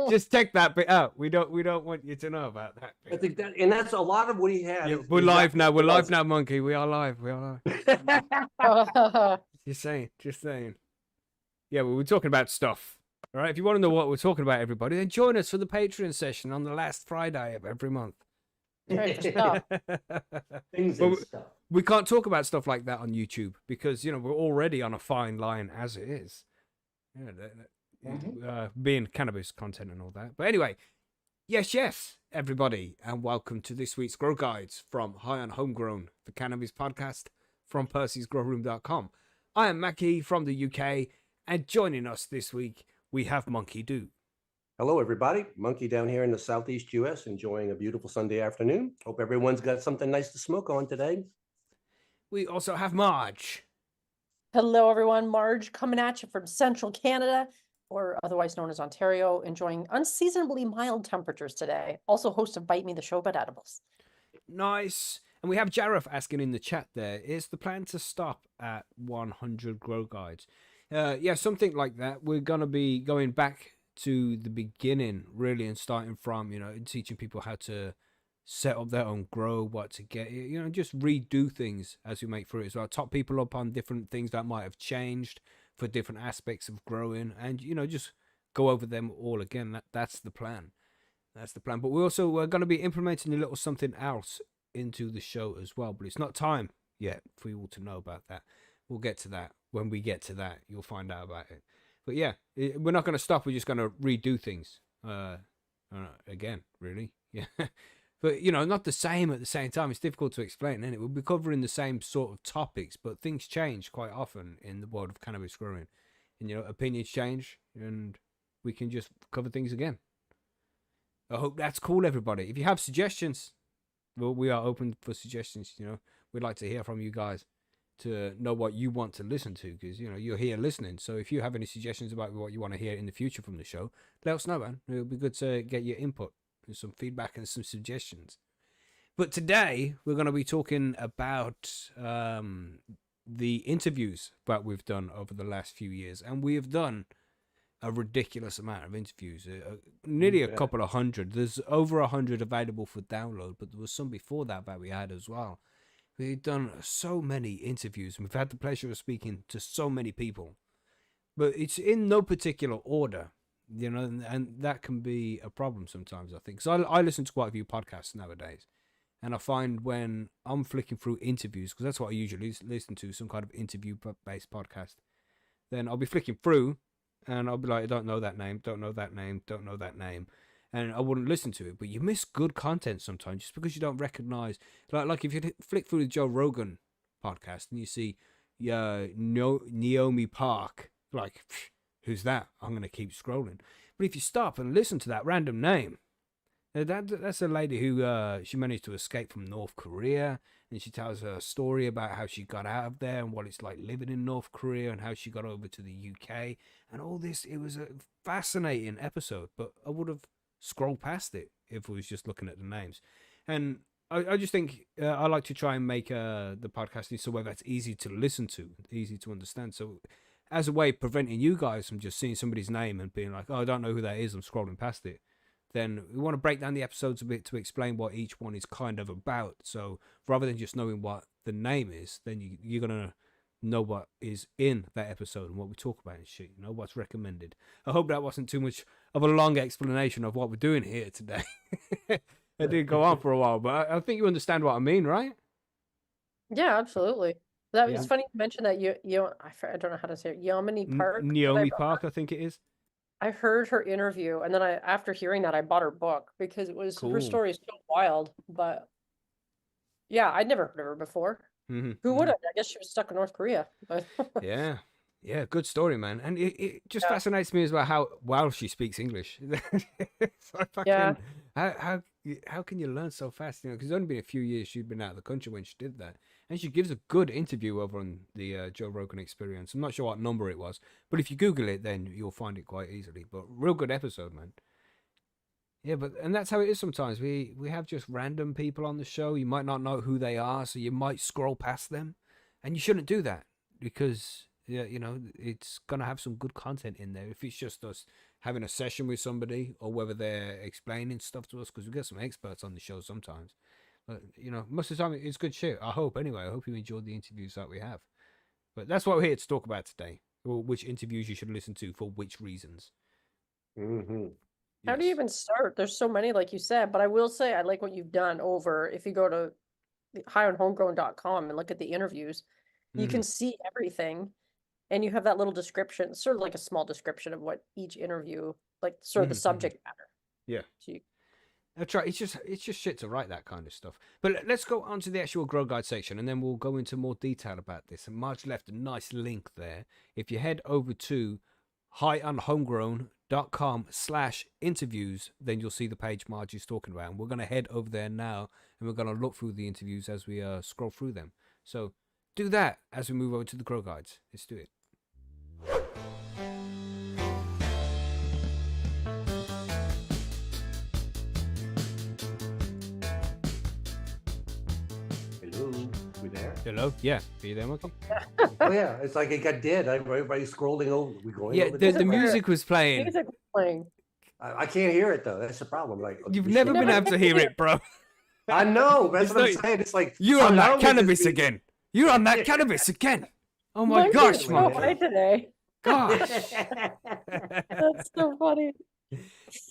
Just take that bit out. We don't want you to know about that bit. I think that, and that's a lot of what he had. Yeah, we're live now. We're live now, Monkey. We are live. We are live. Just saying. Yeah, well, we're talking about stuff. All right. If you want to know what we're talking about, everybody, then join us for the Patreon session on the last Friday of every month. Right, for stuff. Things and stuff. We can't talk about stuff like that on YouTube because we're already on a fine line as it is. Being cannabis content and all that. But anyway, yes, everybody, and welcome to this week's Grow Guides from High on Homegrown, the Cannabis podcast from PercysGrowRoom.com. I am Mackie from the UK, and joining us this week, we have Monkey Do. Hello, everybody. Monkey down here in the Southeast U.S. enjoying a beautiful Sunday afternoon. Hope everyone's got something nice to smoke on today. We also have Marge. Hello, everyone. Marge coming at you from Central Canada, or otherwise known as Ontario, enjoying unseasonably mild temperatures today. Also host of Bite Me the Show about edibles. Nice. And we have Jareth asking in the chat there, is the plan to stop at 100 Grow Guides? Yeah, something like that. We're going to be going back to the beginning, really, and starting from, teaching people how to set up their own grow, what to get, just redo things as we make through it. So I'll top people up on different things that might have changed for different aspects of growing, and just go over them all again. That's the plan. But we're also going to be implementing a little something else into the show as well, but it's not time yet for you all to know about that. We'll get to that. When we get to that, you'll find out about it. But yeah, we're not going to stop. We're just going to redo things again, really. Yeah. But, not the same at the same time. It's difficult to explain, isn't it? We'll be covering the same sort of topics, but things change quite often in the world of cannabis growing. And, opinions change, and we can just cover things again. I hope that's cool, everybody. If you have suggestions, well, we are open for suggestions. We'd like to hear from you guys to know what you want to listen to, because, you're here listening. So if you have any suggestions about what you want to hear in the future from the show, let us know, man. It'll be good to get your input. Some feedback and some suggestions. But today we're going to be talking about the interviews that we've done over the last few years, and we have done a ridiculous amount of interviews, nearly a couple of hundred. There's over 100 available for download, but there was some before that we had as well. We've done so many interviews, and we've had the pleasure of speaking to so many people, but it's in no particular order. And that can be a problem sometimes, I think. Because I listen to quite a few podcasts nowadays. And I find when I'm flicking through interviews, because that's what I usually listen to, some kind of interview-based podcast, then I'll be flicking through, and I'll be like, I don't know that name, don't know that name, don't know that name. And I wouldn't listen to it. But you miss good content sometimes, just because you don't recognize. Like if you flick through the Joe Rogan podcast, and you see Naomi Park, like... who's that? I'm going to keep scrolling. But if you stop and listen to that random name, that's a lady who she managed to escape from North Korea, and she tells her story about how she got out of there and what it's like living in North Korea and how she got over to the UK and all this. It was a fascinating episode, but I would have scrolled past it if I was just looking at the names. And I just think I like to try and make the podcast in so way that's easy to listen to, easy to understand. So as a way of preventing you guys from just seeing somebody's name and being like, oh, I don't know who that is, I'm scrolling past it, then we want to break down the episodes a bit to explain what each one is kind of about. So rather than just knowing what the name is, then you're going to know what is in that episode and what we talk about and shit, what's recommended. I hope that wasn't too much of a long explanation of what we're doing here today. It did go on for a while, but I think you understand what I mean, right? Yeah, absolutely. That was funny to mention that I don't know how to say it. Yomini Park. Naomi Park, I think it is. I heard her interview, and then after hearing that, I bought her book because it was her story is so wild. But yeah, I'd never heard of her before. Mm-hmm. Who would have? I guess she was stuck in North Korea. Yeah, good story, man. And it just fascinates me as well how well she speaks English. How can you learn so fast? Because it's only been a few years she'd been out of the country when she did that. And she gives a good interview over on the Joe Rogan Experience. I'm not sure what number it was, but if you Google it, then you'll find it quite easily. But real good episode, man. Yeah, and that's how it is sometimes. We have just random people on the show. You might not know who they are, so you might scroll past them. And you shouldn't do that because, it's going to have some good content in there. If it's just us having a session with somebody or whether they're explaining stuff to us, because we get some experts on the show sometimes. But, most of the time it's good shit. I hope, anyway. I hope you enjoyed the interviews that we have. But that's what we're here to talk about today. Or which interviews you should listen to for which reasons. Mm-hmm. How do you Yes. even start? There's so many, like you said, but I will say I like what you've done over. If you go to highandhomegrown.com and look at the interviews, you Mhm. can see everything. And you have that little description, sort of like a small description of what each interview, like sort of the subject matter. Yeah. So you, That's right. It's just shit to write that kind of stuff. But let's go on to the actual grow guide section, and then we'll go into more detail about this. And Marge left a nice link there. If you head over to highonhomegrown.com/interviews, then you'll see the page Marge is talking about. And we're going to head over there now, and we're going to look through the interviews as we scroll through them. So do that as we move over to the grow guides. Let's do it. Hello, we there? Hello? Yeah. Are you there, Monkey? Oh yeah, it's like it got dead. Everybody's scrolling over. We going Yeah, over the this? music was playing. music was playing. I can't hear it though. That's the problem. Like You've we never should- been able to hear it, bro. I know. That's It's what I'm like- saying. It's like You're how on that long is this cannabis music? again. You're on that cannabis again. Oh my Monkey gosh, is so Monkey. high today. Gosh. That's so funny.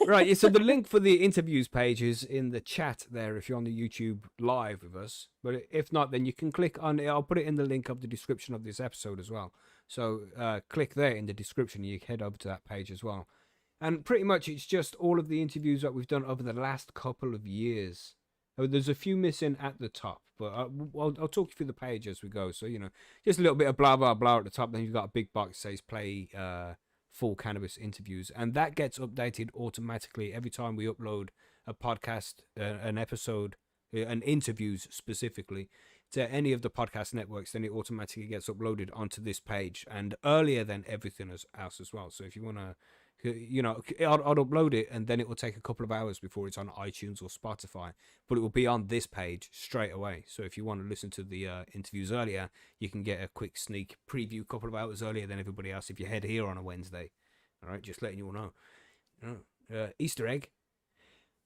Right, yeah, so the link for the interviews page is in the chat there if you're on the YouTube live with us. But if not, then you can click on it. I'll put it in the link of the description of this episode as well. So click there in the description and you can head over to that page as well. And pretty much it's just all of the interviews that we've done over the last couple of years. There's a few missing at the top, but I'll talk you through the page as we go. So, just a little bit of blah, blah, blah at the top. Then you've got a big box that says play full cannabis interviews. And that gets updated automatically every time we upload a podcast, an episode, and interviews specifically to any of the podcast networks. Then it automatically gets uploaded onto this page and earlier than everything else as well. So if you want to, I'll upload it and then it will take a couple of hours before it's on iTunes or Spotify, but it will be on this page straight away. So if you want to listen to the interviews earlier, you can get a quick sneak preview a couple of hours earlier than everybody else if you head here on a Wednesday. All right, just letting you all know. Easter egg.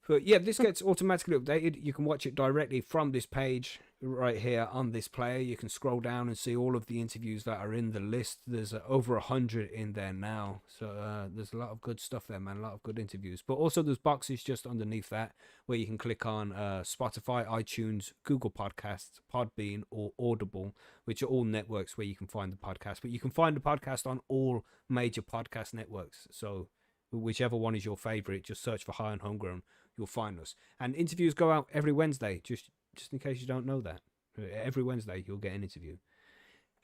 But yeah, this gets automatically updated. You can watch it directly from this page right here on this player. You can scroll down and see all of the interviews that are in the list. There's over 100 in there now. So there's a lot of good stuff there, man. A lot of good interviews. But also there's boxes just underneath that where you can click on Spotify, iTunes, Google Podcasts, Podbean, or Audible, which are all networks where you can find the podcast. But you can find the podcast on all major podcast networks. So whichever one is your favorite, just search for High and Homegrown. You'll find us. And interviews go out every Wednesday, just in case you don't know that. Every Wednesday you'll get an interview.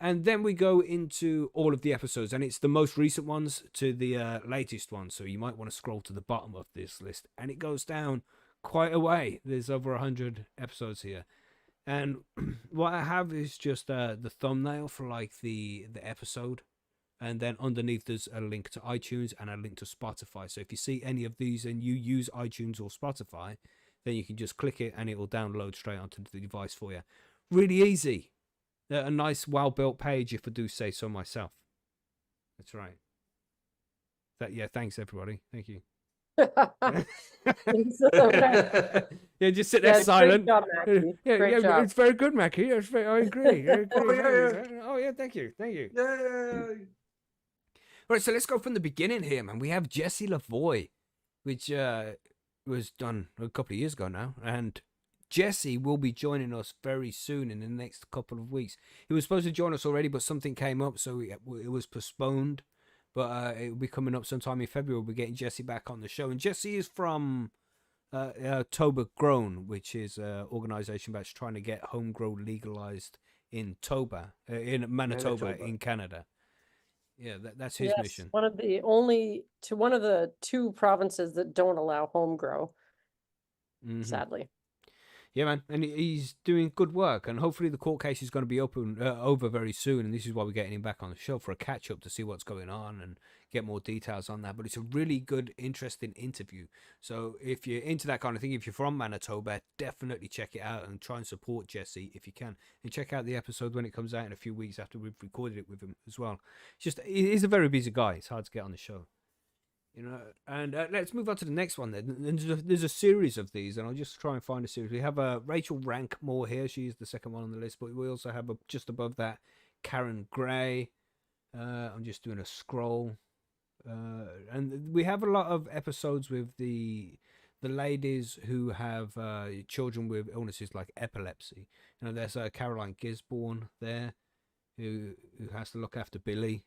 And then we go into all of the episodes, and it's the most recent ones to the latest ones. So you might want to scroll to the bottom of this list, and it goes down quite a way. There's over 100 episodes here. And what I have is just the thumbnail for like the episode. And then underneath there's a link to iTunes and a link to Spotify. So if you see any of these and you use iTunes or Spotify, then you can just click it and it will download straight onto the device for you. Really easy. A nice, well-built page, if I do say so myself. That's right. Yeah, thanks, everybody. Thank you. Yeah, just sit there silent. Great job, Mackie. Great job. It's very good, Mackie. I agree. I agree. yeah. Oh, yeah, thank you. Yay! Right, so let's go from the beginning here, man. We have Jesse Lavoie, which was done a couple of years ago now. And Jesse will be joining us very soon in the next couple of weeks. He was supposed to join us already, but something came up, so it was postponed. But it will be coming up sometime in February. We'll be getting Jesse back on the show. And Jesse is from Toba Grown, which is an organization that's trying to get home grow legalized in Toba, in Manitoba, in Canada. Yeah, that's his mission. One of the two provinces that don't allow home grow, sadly. Yeah, man, and he's doing good work, and hopefully the court case is going to be over very soon, and this is why we're getting him back on the show for a catch-up to see what's going on and get more details on that. But it's a really good, interesting interview. So if you're into that kind of thing, if you're from Manitoba, definitely check it out and try and support Jesse if you can. And check out the episode when it comes out in a few weeks after we've recorded it with him as well. He's a very busy guy. It's hard to get on the show. You know, and let's move on to the next one then. And there's a series of these, and I'll just try and find a series. We have Rachel Rankmore here. She's the second one on the list, but we also have just above that Karen Gray. I'm just doing a scroll, and we have a lot of episodes with the ladies who have children with illnesses like epilepsy. You know, there's Caroline Gisborne there, who has to look after Billy.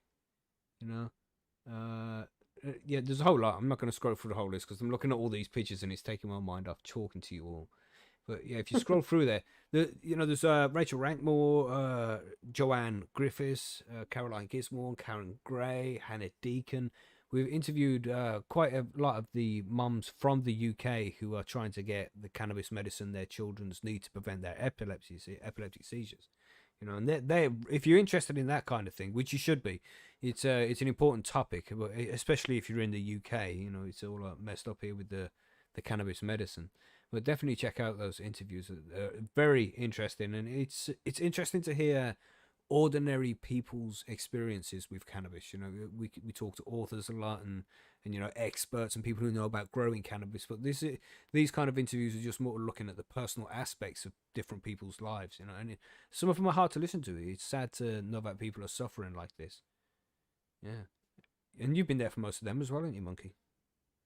You know. Yeah, there's a whole lot. I'm not going to scroll through the whole list because I'm looking at all these pictures and it's taking my mind off talking to you all. But yeah, if you scroll through there, there's Rachel Rankmore, Joanne Griffiths, Caroline Gisborne, Karen Gray, Hannah Deacon. We've interviewed quite a lot of the mums from the UK who are trying to get the cannabis medicine their children's need to prevent their epileptic seizures. You know, and they if you're interested in that kind of thing, which you should be, it's an important topic, especially if you're in the UK. You know, it's all messed up here with the cannabis medicine. But definitely check out those interviews. They're very interesting, and it's interesting to hear ordinary people's experiences with cannabis. You know, we talk to authors a lot and you know, experts and people who know about growing cannabis, but these kind of interviews are just more looking at the personal aspects of different people's lives. You know, and some of them are hard to listen to. It's sad to know that people are suffering like this. Yeah, and you've been there for most of them as well, haven't you, Monkey?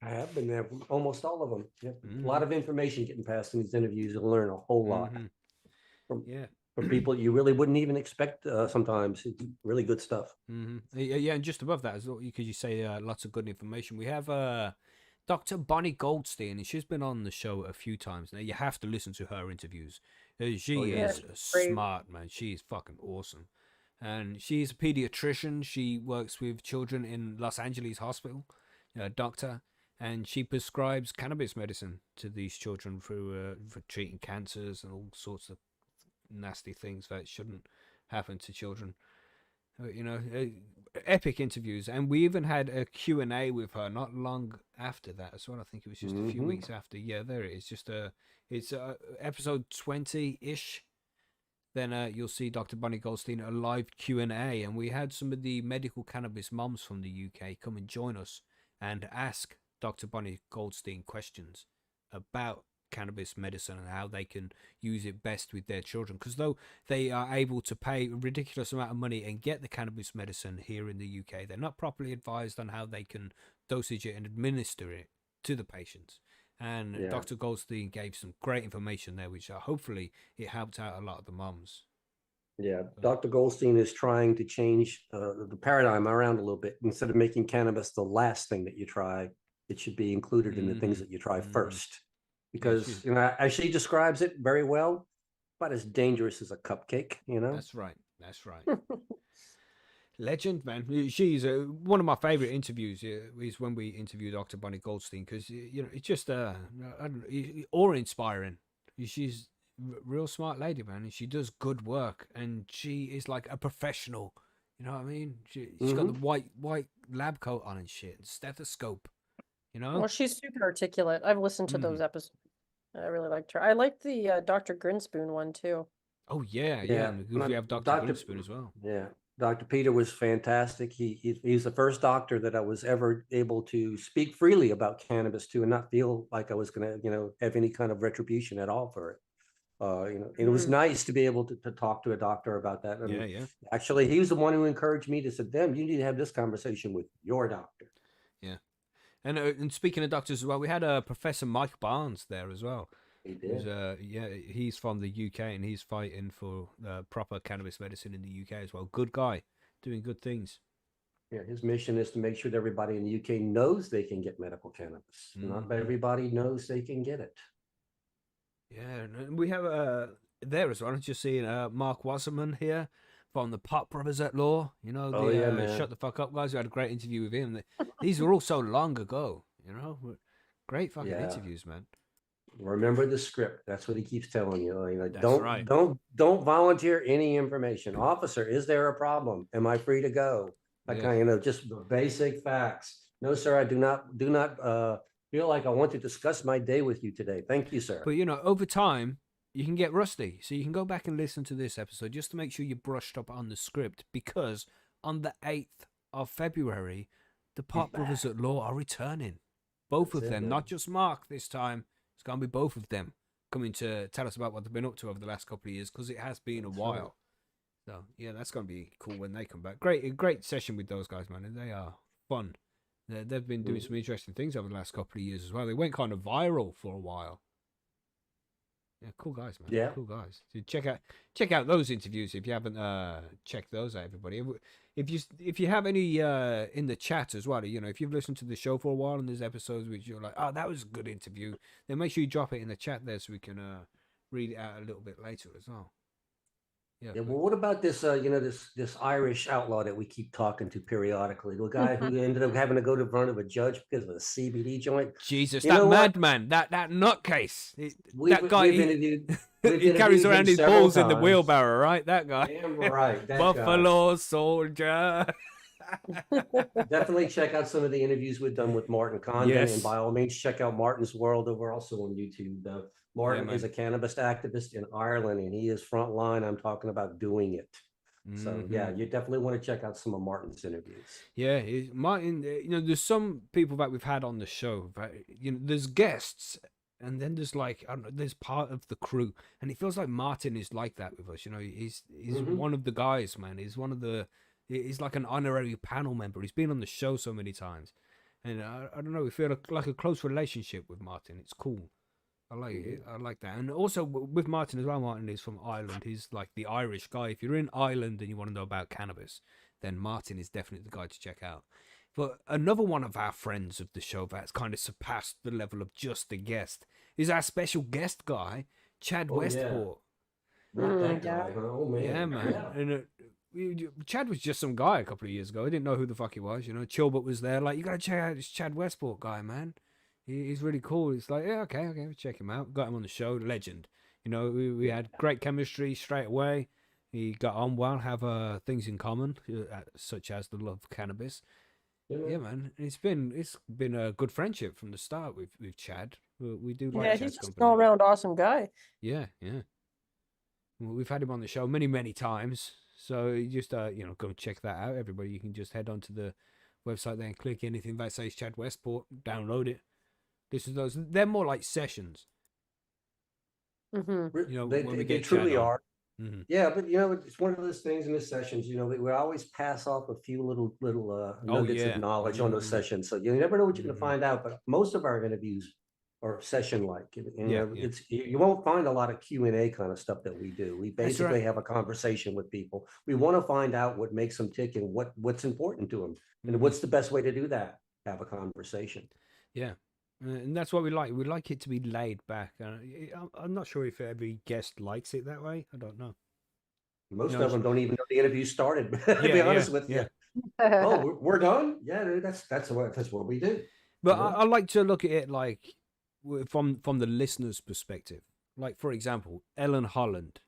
I have been there for almost all of them. Yep. Mm-hmm. A lot of information getting passed in these interviews. You'll learn a whole lot from people you really wouldn't even expect sometimes. It's really good stuff. Yeah, and just above that as well, because you say lots of good information. We have Dr. Bonnie Goldstein, and she's been on the show a few times. Now you have to listen to her interviews. She is smart, man. She is fucking awesome, and she's a pediatrician. She works with children in Los Angeles Hospital, doctor, and she prescribes cannabis medicine to these children for treating cancers and all sorts of nasty things that shouldn't happen to children. You know, epic interviews, and we even had a Q&A with her not long after that as well. I think it was just a few weeks after. Yeah, there it is. It's episode 20-ish. Then you'll see Dr. Bonnie Goldstein, a live Q&A, and we had some of the medical cannabis moms from the UK come and join us and ask Dr. Bonnie Goldstein questions about cannabis medicine and how they can use it best with their children, because though they are able to pay a ridiculous amount of money and get the cannabis medicine here in the UK, they're not properly advised on how they can dosage it and administer it to the patients. And Dr. Goldstein gave some great information there, which hopefully it helped out a lot of the moms. Yeah, Dr. Goldstein is trying to change the paradigm around a little bit. Instead of making cannabis the last thing that you try, it should be included in the things that you try first. Because, you know, as she describes it very well, about as dangerous as a cupcake, you know? That's right. Legend, man. She's one of my favorite interviews is when we interview Dr. Bonnie Goldstein, because, you know, it's just awe-inspiring. She's a real smart lady, man, and she does good work, and she is like a professional. You know what I mean? She's got the white lab coat on and shit, and stethoscope. You know? Well, she's super articulate. I've listened to those episodes. I really liked her. I liked the Dr. Grinspoon one too. Oh yeah. We have Dr. Grinspoon as well. Yeah, Dr. Peter was fantastic. He's the first doctor that I was ever able to speak freely about cannabis to, and not feel like I was going to, you know, have any kind of retribution at all for it. You know, it was nice to be able to talk to a doctor about that. And actually, he was the one who encouraged me to say, "Them, you need to have this conversation with your doctor." Yeah. And speaking of doctors as well, we had Professor Mike Barnes there as well. He did. He's from the UK and he's fighting for proper cannabis medicine in the UK as well. Good guy, doing good things. Yeah, his mission is to make sure that everybody in the UK knows they can get medical cannabis. Not everybody knows they can get it. Yeah, and we have there as well. I'm just seeing Mark Wasserman here from the Pot Brothers at Law. You know, Shut the Fuck Up guys. We had a great interview with him. These were all so long ago, you know. Great fucking interviews, man. Remember the script. That's what he keeps telling you. You know, That's don't volunteer any information. Officer, is there a problem? Am I free to go? That kind of, you know, just the basic facts. No, sir, I do not feel like I want to discuss my day with you today. Thank you, sir. But you know, over time, you can get rusty. So you can go back and listen to this episode just to make sure you're brushed up on the script, because on the 8th of February, the Pot Brothers at Law are returning. Both That's of it, them, man. not just Mark this time. It's going to be both of them coming to tell us about what they've been up to over the last couple of years, because it has been a That's while. So yeah, that's going to be cool when they come back. Great session with those guys, man. And they are fun. They've been doing some interesting things over the last couple of years as well. They went kind of viral for a while. Yeah, cool guys, man. Yeah. Cool guys. So check out those interviews if you haven't checked those out, everybody. If you have any in the chat as well, you know, if you've listened to the show for a while and there's episodes which you're like, oh, that was a good interview, then make sure you drop it in the chat there so we can read it out a little bit later as well. Yeah. Yeah, well, what about this, this Irish outlaw that we keep talking to periodically? The guy who ended up having to go to front of a judge because of a CBD joint. Jesus, You that know what? madman, that nutcase. We've He interviewed carries him around his several balls in the times. wheelbarrow, right? That guy. Damn right, that Buffalo soldier. Definitely check out some of the interviews we've done with Martin Condon, Yes. and by all means, check out Martin's World over also on YouTube. Martin man. is a cannabis activist in Ireland, and he is frontline. I'm talking about doing it. So yeah, you definitely want to check out some of Martin's interviews. Yeah, Martin. You know, there's some people that we've had on the show. But, you know, there's guests, and then there's like I don't know, there's part of the crew, and it feels like Martin is like that with us. You know, he's one of the guys, man. He's like an honorary panel member. He's been on the show so many times, and I don't know. We feel like a close relationship with Martin. It's cool. I like it. I like that. And also with Martin as well. Martin is from Ireland. He's like the Irish guy. If you're in Ireland and you want to know about cannabis, then Martin is definitely the guy to check out. But another one of our friends of the show that's kind of surpassed the level of just a guest is our special guest guy, Chad Westport. Not that guy. Oh man. Yeah, man. Yeah. And Chad was just some guy a couple of years ago. I didn't know who the fuck he was. You know, Chilbert was there. Like, you gotta check out this Chad Westport guy, man. He's really cool. It's like, yeah, okay, we'll check him out. Got him on the show, legend. You know, we had great chemistry straight away. He got on well, have things in common, such as the love of cannabis. Yeah, man. It's been a good friendship from the start with Chad. We do like Chad's he's just company. an all-around awesome guy. Yeah. Well, we've had him on the show many times. So you just go and check that out, everybody. You can just head onto the website there and click anything that says Chad Westport, download it. Listen to those. They're more like sessions. Mm-hmm. You know, they when we get truly Chad on. are. Yeah, but you know, it's one of those things in the sessions. You know, we always pass off a few little nuggets of knowledge on those sessions, so you never know what you're going to find out. But most of our interviews are session-like, and you won't find a lot of Q&A kind of stuff that we do. We basically have a conversation with people. We want to find out what makes them tick and what's important to them, and what's the best way to do that. Have a conversation. Yeah. And that's what we like. We like it to be laid back. I'm not sure if every guest likes it that way. I don't know. Most of them don't even know the interview started. To be honest with you. Oh, we're done. Yeah, dude, that's what we do. But I like to look at it like from the listener's perspective. Like, for example, Ellen Holland,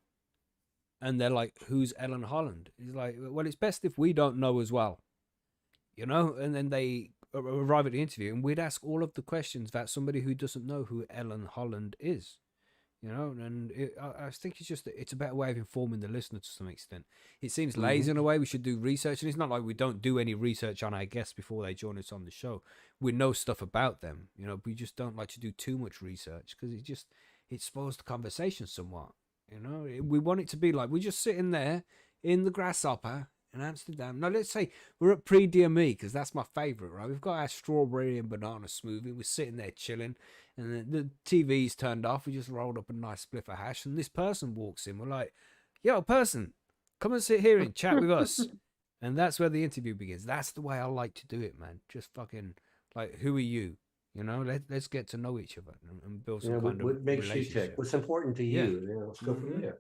and they're like, "Who's Ellen Holland?" It's like, well, it's best if we don't know as well, you know. And then they arrive at the interview, and we'd ask all of the questions that somebody who doesn't know who Ellen Holland is, you know. And I think it's a better way of informing the listener to some extent. It seems lazy in a way. We should do research, and it's not like we don't do any research on our guests before they join us on the show. We know stuff about them, you know. We just don't like to do too much research because it spoils the conversation somewhat, you know. We want it to be like we're just sitting there in the grasshopper in Amsterdam. Now, let's say we're at Pre-DME, because that's my favourite, right? We've got our strawberry and banana smoothie. We're sitting there chilling, and the TV's turned off. We just rolled up a nice spliff of hash, and this person walks in. We're like, yo, person, come and sit here and chat with us. And that's where the interview begins. That's the way I like to do it, man. Just fucking, like, who are you? You know, let's get to know each other and build some kind what of makes you relationship. tick? What's important to you? You know, let's go from there.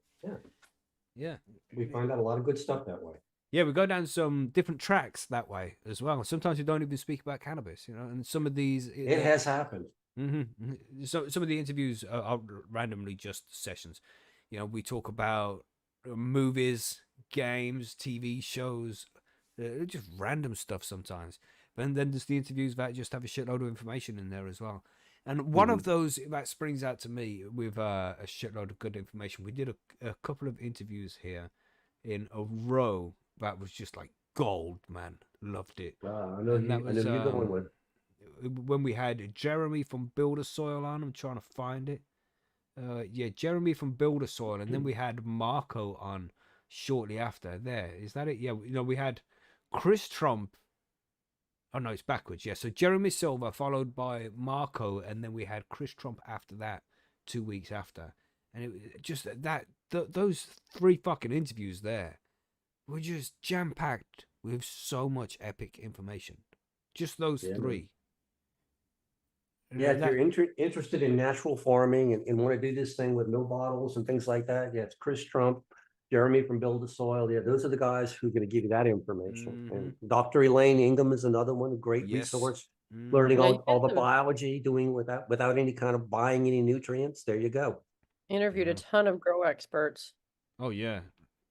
Yeah. We find out a lot of good stuff that way. Yeah, we go down some different tracks that way as well. Sometimes we don't even speak about cannabis, you know. And some of these, it has happened. So some of the interviews are randomly just sessions. You know, we talk about movies, games, TV shows, just random stuff sometimes. And then there's the interviews that just have a shitload of information in there as well. And one of those that springs out to me with a shitload of good information. We did a couple of interviews here in a row that was just like gold, man. Loved it. I And that I was know who you're going with. when we had Jeremy from Builder Soil on. I'm trying to find it. Yeah, Jeremy from Builder Soil, and then we had Marco on shortly after. There, is that it? Yeah, we had Chris Trump. Oh no, it's backwards. Yeah, so Jeremy Silver followed by Marco, and then we had Chris Trump after that, 2 weeks after, and it just those three fucking interviews there were just jam packed with so much epic information. Just those Yeah, man. three. Yeah, if That you're interested in natural farming and want to do this thing with no bottles and things like that, yeah, it's Chris Trump, Jeremy from Build the Soil. Yeah, those are the guys who are going to give you that information. hmm And Dr. Elaine Ingham is another one, a great Yes. resource. hmm Learning Yeah, you all guys the have biology, doing without any kind of buying any nutrients. There you go. interviewed a Yeah. ton of grow experts. Oh yeah.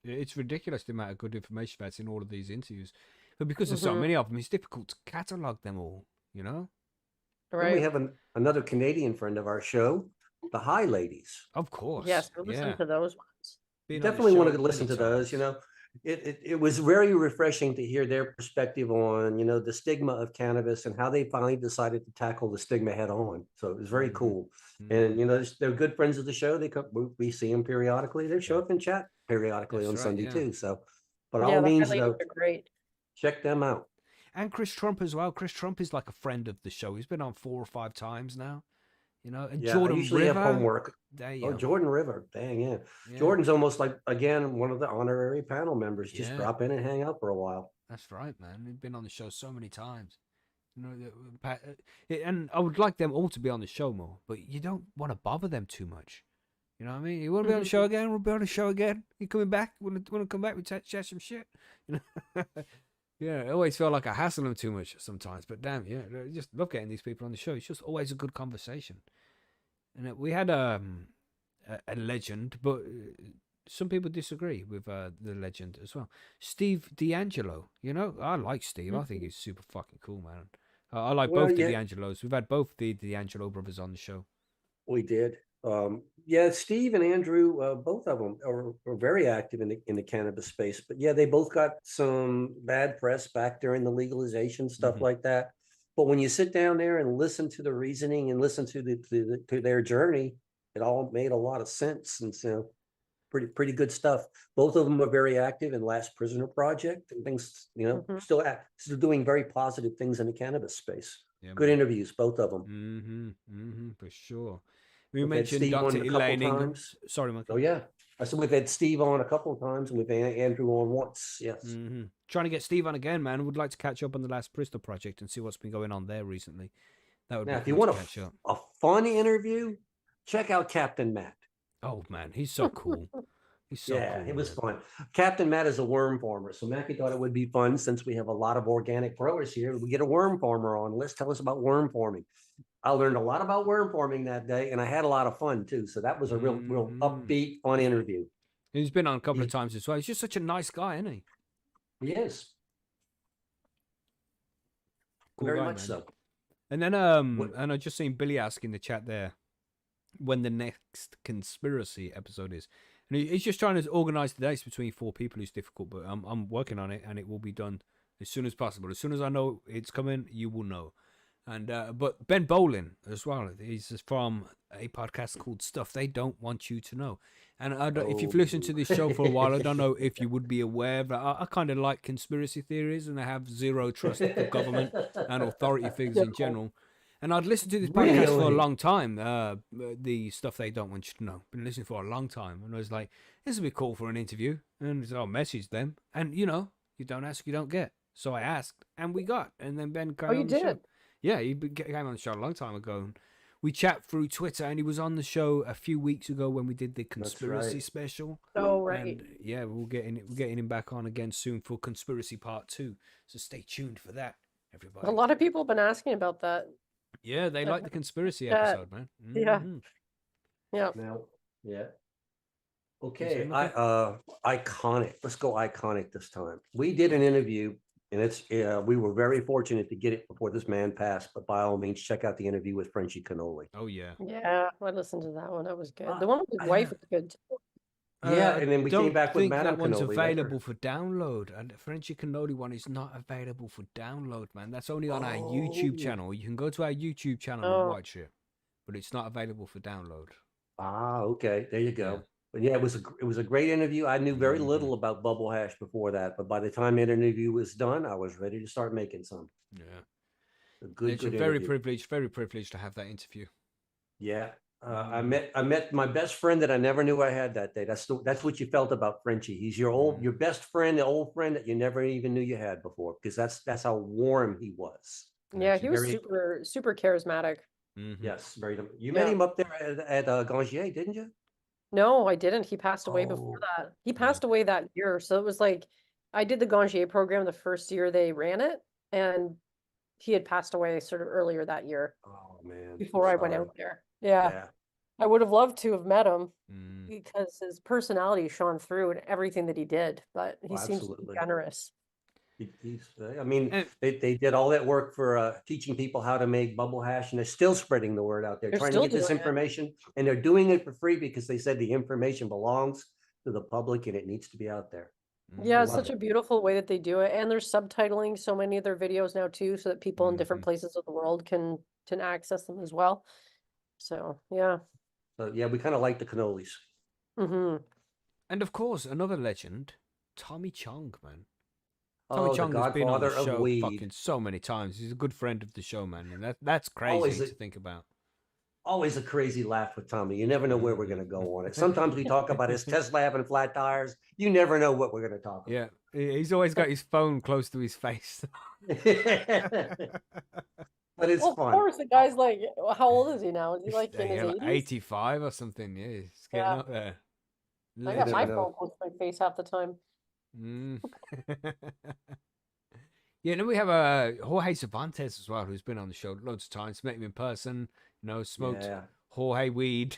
It's ridiculous the amount of good information that's in all of these interviews. But because there's so Hmm. many of them, it's difficult to catalog them all, you know? Then we Right. have another Canadian friend of our show, the High Ladies. Of course. Yes, we listened Yeah. to those ones. Been on the Definitely want show to many listen to those. times. It was very refreshing to hear their perspective on, the stigma of cannabis and how they finally decided to tackle the stigma head on. So it was very hmm cool. And, hmm they're good friends of the show. They come, we see them periodically. They show Yeah. up and chat periodically That's on right, Sunday yeah. too. So, by Yeah, all the high means, ladies though, are great. check them out. And Chris Trump as well. Chris Trump is like a friend of the show. He's been on 4 or 5 times now. And Yeah, I Jordan usually have River. homework. There Oh, you go. Jordan River. Dang, yeah. Yeah. Jordan's almost like, again, one of the honorary panel members. Just Yeah. drop in and hang out for a while. That's right, man. He's been on the show so many times. And I would like them all to be on the show more, but you don't want to bother them too much. You know what I mean? You want to be on the show again? We'll be on the show again. You coming back? Want to come back? We chat some shit. You know? Yeah, I always feel like I hassle them too much sometimes. But damn, yeah, I just love getting these people on the show. It's just always a good conversation. And we had a legend, but some people disagree with the legend as well. Steve D'Angelo, I like Steve. I think he's super fucking cool, man. I like Well, both the yeah, D'Angelos. We've had both the D'Angelo brothers on the show. we did. Yeah, Steve and Andrew, both of them are very active in the cannabis space. But yeah, they both got some bad press back during the legalization stuff Mhm. like that. But when you sit down there and listen to the reasoning and listen to their journey, it all made a lot of sense. And so pretty good stuff. Both of them are very active in Last Prisoner Project and things, Mhm. still doing very positive things in the cannabis space. Yeah, Good man. interviews, both of them. For sure. We We've had mentioned Steve on Dr. a couple Elaine Ingham. times. Sorry, Oh Monkey. yeah. I said we've had Steve on a couple of times and we've had Andrew on once. Yes. Trying to get Steve on again, man. Would like to catch up on the Last Prisoner Project and see what's been going on there recently. That would Now, be if you cool to want catch up. a fun interview, check out Captain Matt. Oh, man. He's so cool. He's so Yeah, cool, it was man. fun. Captain Matt is a worm farmer. So Mackie thought it would be fun since we have a lot of organic growers here. We get a worm farmer on. Let's tell us about worm farming. I learned a lot about worm farming that day and I had a lot of fun too. So that was a real upbeat, fun interview. He's been on a couple of He, times as well. He's just such a nice guy, isn't he? he is. Cool Very guy, much man. so. And then What, and I just seen Billy ask in the chat there when the next conspiracy episode is. And he's just trying to organize the dates between 4 people. It's difficult, but I'm working on it, and it will be done as soon as possible. As soon as I know it's coming, you will know. And but Ben Bolin as well. He's from a podcast called Stuff They Don't Want You to Know. And if you've listened to this show for a while, I don't know if you would be aware, but I kind of like conspiracy theories, and I have zero trust for government and authority figures in general. And I'd listened to this podcast for a Really? long time. The Stuff They Don't Want You to Know. Been listening for a long time, and I was like, "This would be cool for an interview." And so I messaged them, and you don't ask, you don't get. So I asked, and we got. And then Ben came you on the show. did? Yeah, he came on the show a long time ago. And we chat through Twitter, and he was on the show a few weeks ago when we did the conspiracy right. special. Oh, right. And yeah, we're getting him back on again soon for conspiracy part 2. So stay tuned for that, everybody. A lot of people have been asking about that. Yeah, they like the conspiracy episode, man. Yeah. Yeah. Now, yeah. You Okay, saying, Monkey? iconic. Let's go iconic this time. We did an interview, and we were very fortunate to get it before this man passed. But by all means, check out the interview with Frenchie Cannoli. Oh yeah. Yeah. I listened to that one. That was good. Uh, The one with his wife was good too. Yeah, I and then we came don't back with think Madame that one's Cannoli. available for download. And the Frenchy Cannoli one is not available for download, man. That's only on our YouTube Oh, channel. You can go to our YouTube channel and Oh, watch it, but it's not available for download. okay. There you Yeah. go. But yeah, it was a great interview. I knew very Mhm. little about bubble hash before that, but by the time the interview was done, I was ready to start making some. Yeah. A It's good interview. very privileged to have that interview. Yeah. Mhm. I met my best friend that I never knew I had that day. That's what you felt about Frenchie. He's Mhm. your best friend, the old friend that you never even knew you had before, because that's how warm he was. yeah, he Gotcha. was Very, super charismatic. Mhm. yes, very. You met Yeah. him up there at Gangier, didn't you? No, I didn't. He passed away before Oh, that. He Yeah. passed away that year. So it was like I did the Gangier program the first year they ran it, and he had passed away sort of earlier that year oh man, I'm before I went sorry. out there. Yeah. Yeah, I would have loved to have met him Mm. because his personality shone through in everything that he did, but he oh, seems so absolutely. generous. I mean, And they did all that work for teaching people how to make bubble hash, and they're still spreading the word out there, They're trying to still get this doing it. information, and they're doing it for free because they said the information belongs to the public and it needs to be out there. I Yeah, Mhm. it's love such it. a beautiful way that they do it. And they're subtitling so many of their videos now too, so that people in different Mhm. places of the world can access them as well. So yeah. So yeah, we kind of like the cannolis. Hmm. And of course, another legend, Tommy Chong, man. Tommy Oh, the Chong has been on the Godfather of show weed. fucking so many times. He's a good friend of the show, man, and that's Always crazy a, to think about. always a crazy laugh with Tommy. You never know where we're going Mhm. to go on it. Sometimes we talk about his Tesla having flat tires. You never know what we're going to talk Yeah, he's always got his phone close to his face. about. But it's Well, of fun. course, the guy's like, how old is he now? Is he like in his Yeah, like 80s? 85 or something. Yeah, he's getting Yeah. up there. I You got never my Legend. phone know. close to my face half the time. Mm. Yeah, and then we have Jorge Cervantes as well, who's been on the show loads of times. Met him in person, smoked Yeah. Jorge weed.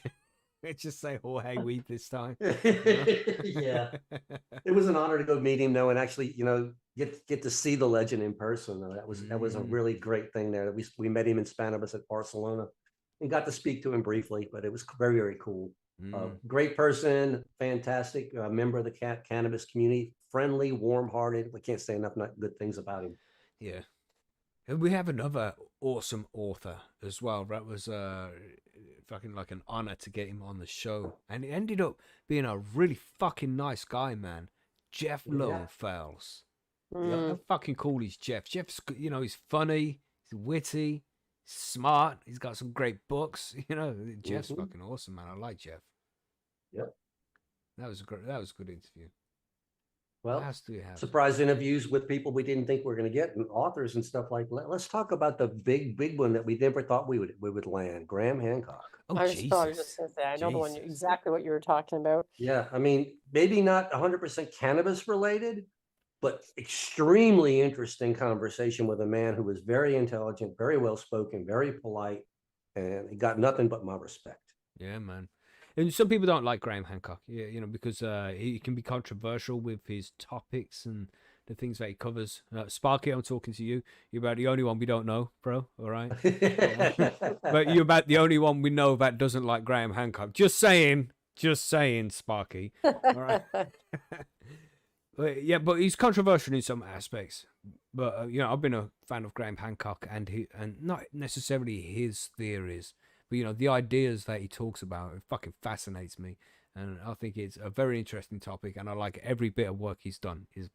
Let's just say Jorge weed this time. Yeah. It was an honor to go meet him though, and actually, get to see the legend in person. That was a Mm, really great thing there. We met him in Cannabis at Barcelona and got to speak to him briefly, but it was very, very cool. mm, Great person, fantastic member of the cannabis community, friendly, warm-hearted. We can't say enough good things about him. yeah. And we have another awesome author as well. That was fucking like an honor to get him on the show. And it ended up being a really fucking nice guy, man. Jeff Yeah. Lowenfels. Yep. How Mm. fucking cool is Jeff? Jeff's, he's funny, he's witty, smart, he's got some great books. Jeff's Mhm. fucking awesome, man. I like Jeff. Yep. That was a good interview. What Well, else do we have? surprise interviews with people we didn't think we were going to get, and authors and stuff like that. Let's talk about the big one that we never thought we would land. Graham Hancock. Oh I was probably just Jesus. gonna say, I know the one Jesus. exactly what you were talking about. Yeah, I mean, maybe not 100% cannabis related, but extremely interesting conversation with a man who was very intelligent, very well spoken, very polite, and he got nothing but my respect. Yeah, man. And some people don't like Graham Hancock, yeah, because he can be controversial with his topics and the things that he covers. Sparky, I'm talking to you. You're about the only one we don't know, bro. All right. But you're about the only one we know that doesn't like Graham Hancock. Just saying, Sparky. All right. But he's controversial in some aspects. But I've been a fan of Graham Hancock and not necessarily his theories, but the ideas that he talks about. It fucking fascinates me, and I think it's a very interesting topic. And I like every bit of work he's done. He's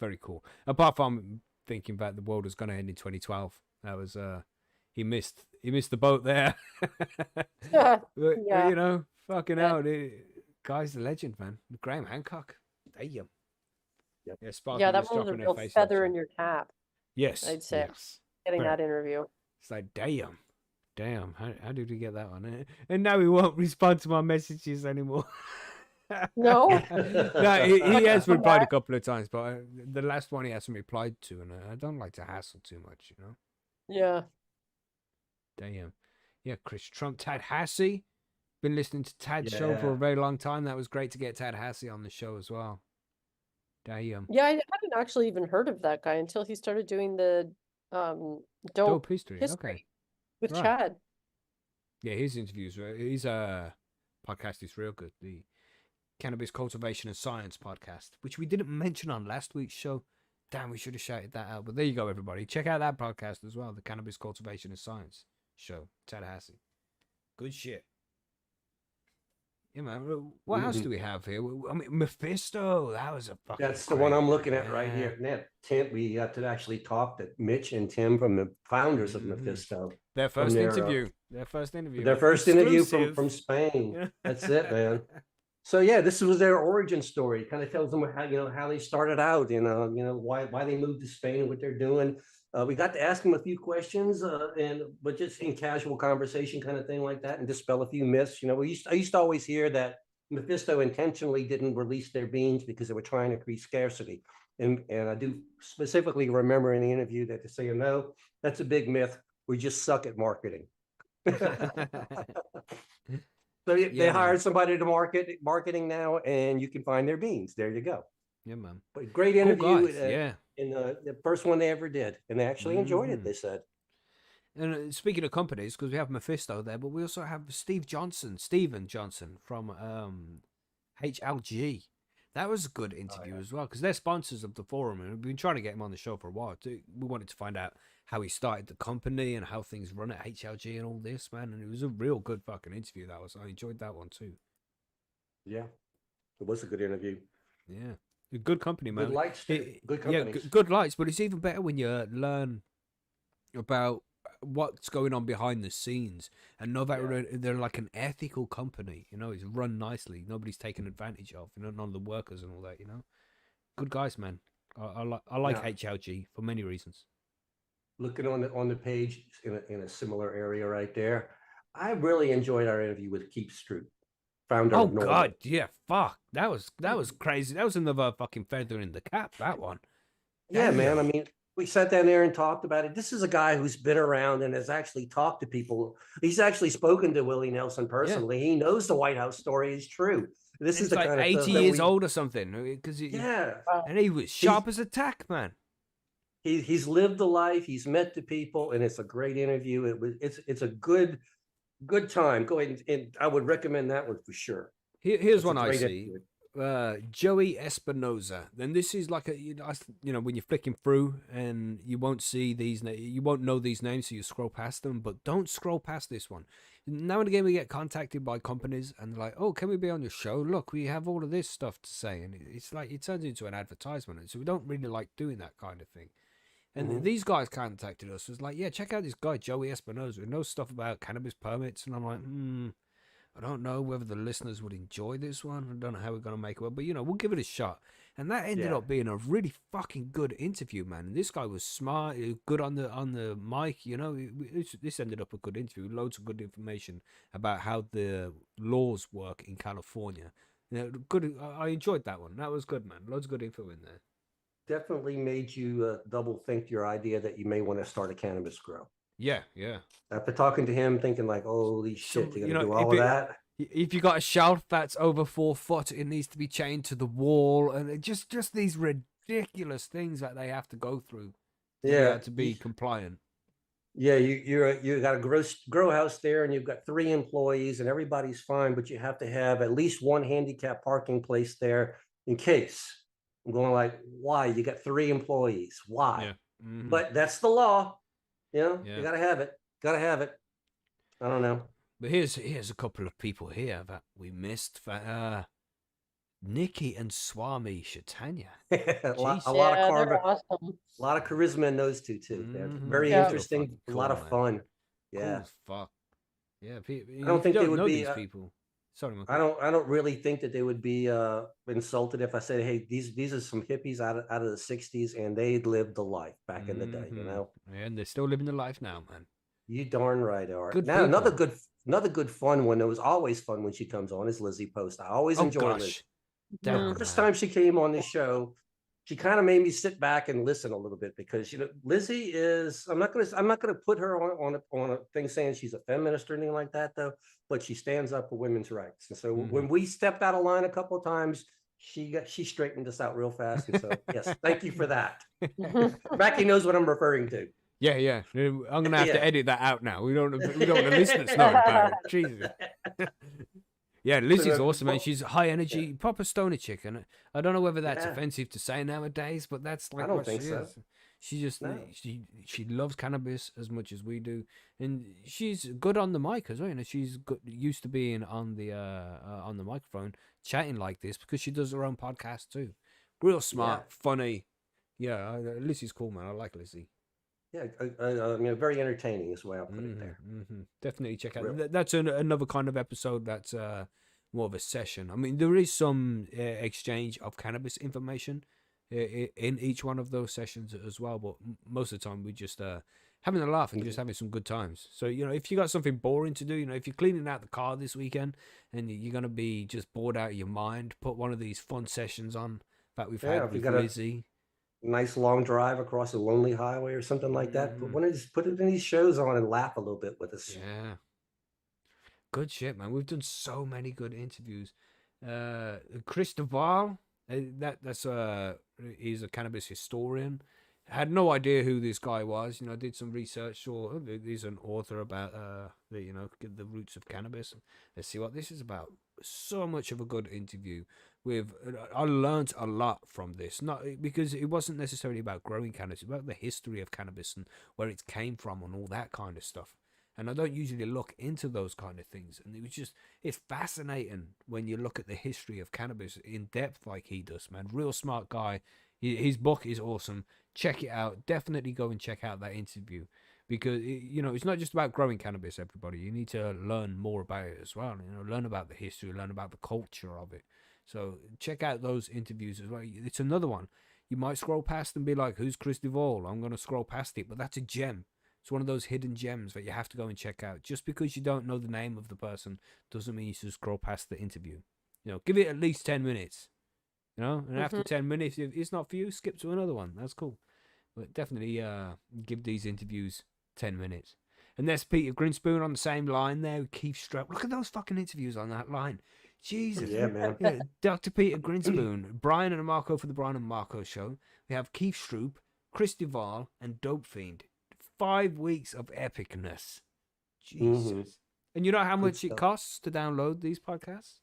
very cool. Apart from thinking that the world was going to end in 2012, that was he missed the boat there. But, Yeah. fucking Yeah. hell, guy's the legend, man. Graham Hancock. Damn. Yep. Yeah, Sparky Yeah, that just one was a dropping her real face in the feather chat. in your cap, Yes, I'd say, yes. getting Very. that interview. It's like, damn. How did we get that one? And now he won't respond to my messages anymore. No? No, he Might has come replied a back. couple of times, but the last one he hasn't replied to, and I don't like to hassle too much. Yeah. Damn. Yeah, Chris Trump, Tad Hassey. Been listening to Tad's show for a Yeah. very long time. That was great to get Tad Hassey on the show as well. Damn. Yeah, I hadn't actually even heard of that guy until he started doing the um Dope dope history. Okay. history with Right. Chad. Yeah, his interviews, his podcast is real good. Cannabis Cultivation and Science podcast, which we didn't mention on last week's show. Damn, we should have shouted that out. But there you go, everybody. Check out that podcast as well, the Cannabis Cultivation and Science show, Tallahassee. Good shit. Yeah, man. What else do we have here? I mean, Mephisto. That was a fucking. That's the one I'm looking at right here. Tim, we got to actually talk to Mitch and Tim from the founders of Mephisto. Their first interview. Their first interview. Their first interview from Spain. That's it, man. So yeah, this was their origin story. Kind of tells them how they started out, why they moved to Spain and what they're doing. We got to ask them a few questions, but just in casual conversation kind of thing like that, and dispel a few myths. I used to always hear that Mephisto intentionally didn't release their beans because they were trying to create scarcity. And I do specifically remember in the interview that they say, no, that's a big myth. We just suck at marketing. So they hired somebody to marketing now, and you can find their beans. There you go. Yeah, man. But great interview. Yeah. In the first one they ever did, and they actually enjoyed it. They said. And speaking of companies, because we have Mephisto there, but we also have Steven Johnson from HLG. That was a good interview as well, because they're sponsors of the forum, and we've been trying to get him on the show for a while. We wanted to find out how he started the company and how things run at HLG and all this, man. And it was a real good fucking interview. I enjoyed that one too. Yeah, it was a good interview. Yeah, a good company, man. Good lights, good company. Yeah, good lights, but it's even better when you learn about what's going on behind the scenes and know that they're like an ethical company. It's run nicely. Nobody's taken advantage of. None of the workers and all that. Good guys, man. I like HLG for many reasons. Looking on the page in a similar area right there, I really enjoyed our interview with Keith Stroop, founder of Normal. God, yeah, fuck, that was crazy. That was another fucking feather in the cap. That one. Yeah, man. I mean, we sat down there and talked about it. This is a guy who's been around and has actually talked to people. He's actually spoken to Willie Nelson personally. Yeah. He knows the White House story is true. This is the like kind 80 of years old or something. And he was sharp as a tack, man. He's lived the life. He's met the people, and it's a great interview. It's a good time. Go ahead and I would recommend that one for sure. Here's one I see. Joey Espinoza. Then this is like when you're flicking through and you won't see these, you won't know these names, so you scroll past them. But don't scroll past this one. Now and again, we get contacted by companies and they're like, "Oh, can we be on your show? Look, we have all of this stuff to say," and it's like it turns into an advertisement. So we don't really like doing that kind of thing. And these guys contacted us. It was like, yeah, check out this guy, Joey Espinoza, who knows stuff about cannabis permits. And I'm like, I don't know whether the listeners would enjoy this one. I don't know how we're going to make it work, but, we'll give it a shot. And that ended up being a really fucking good interview, man. And this guy was smart, good on the mic, This ended up a good interview. Loads of good information about how the laws work in California. Good. I enjoyed that one. That was good, man. Loads of good info in there. Definitely made you double think your idea that you may want to start a cannabis grow. Yeah. After talking to him, thinking like, holy shit, you're going to do all of that? If you got a shelf that's over 4 foot, it needs to be chained to the wall. And just these ridiculous things that they have to go through to be compliant. Yeah, you got a grow house there, and you've got 3 employees, and everybody's fine, but you have to have at least 1 handicap parking place there in case. I'm going like, why? You got 3 employees. Why? Yeah. Mm-hmm. But that's the law. You gotta have it. I don't know. But here's a couple of people here that we missed. Nikki and Swami Chaitanya. a lot of charisma in those two too. Mm-hmm. Very interesting. Cool, a lot of fun. Yeah. Cool as fuck. Yeah. I don't think they would be these people. Sorry, I don't really think that they would be insulted if I said, hey, these are some hippies out of the 60s, and they'd lived the life back in the day, And they're still living the life now, man. You darn right are. Good now people. another good fun one that was always fun when she comes on is Lizzie Post. I always enjoy Liz. The first time she came on this show, she kind of made me sit back and listen a little bit, because Lizzie is, I'm not gonna put her on a thing saying she's a feminist or anything like that though, but she stands up for women's rights. And so when we stepped out of line a couple of times, she straightened us out real fast. And so yes, thank you for that. Becky knows what I'm referring to. Yeah. I'm gonna have to edit that out now. We don't want the listeners know about it. Jesus. Yeah, Lizzie's So, awesome, man. She's high yeah, energy, proper stoner chick, and I don't know whether that's yeah, offensive to say nowadays, but that's I like don't what think she so. is. She just No. she loves cannabis as much as we do, and she's good on the mic as well. You know, she's good, used to being on the microphone chatting like this because she does her own podcast too. Real Yeah, smart, funny. Yeah, Lizzie's cool, man. I like Lizzie. yeah. Very entertaining is the way I'll put it there. Definitely check out. Real. That's another kind of episode that's more of a session. I mean, there is some exchange of cannabis information in each one of those sessions as well, but most of the time we just having a laugh and just Mhm. having some good times. So, you know, if you got something boring to do, you know, if you're cleaning out the car this weekend and you're going to be just bored out of your mind, put one of these fun sessions on that we've Yeah, had if you with got a Lizzie. nice long drive across a lonely highway or something like that, Hmm. put it in these shows on and laugh a little bit with us. Yeah. Good shit, man. We've done so many good interviews. Chris Duval, that's he's a cannabis historian. Had no idea who this guy was. You know, did some research. Or he's an author about the roots of cannabis. Let's see what this is about. So much of a good interview. With I learned a lot from this. Not because it wasn't necessarily about growing cannabis, about the history of cannabis and where it came from and all that kind of stuff. And I don't usually look into those kind of things. And it's fascinating when you look at the history of cannabis in depth like he does, man. Real smart guy. His book is awesome. Check it out. Definitely go and check out that interview because, it's not just about growing cannabis, everybody. You need to learn more about it as well. You know, learn about the history, learn about the culture of it. So check out those interviews as well. It's another one. You might scroll past and be like, who's Chris Duvall? I'm going to scroll past it, but that's a gem. It's one of those hidden gems that you have to go and check out. Just because you don't know the name of the person doesn't mean you should scroll past the interview. You know, give it at least 10 minutes. You know, and after Mhm. 10 minutes, if it's not for you, skip to another one. That's cool. But definitely give these interviews 10 minutes. And there's Peter Grinspoon on the same line there with Keith Stroop. Look at those fucking interviews on that line. Jesus. Yeah, man. Yeah, Dr. Peter Grinspoon, Brian and Marco for the Brian and Marco show. We have Keith Stroop, Chris Duval, and Dope Fiend. 5 weeks of epicness. Hmm. Jesus. And you know how Good much it stuff. costs to download these podcasts?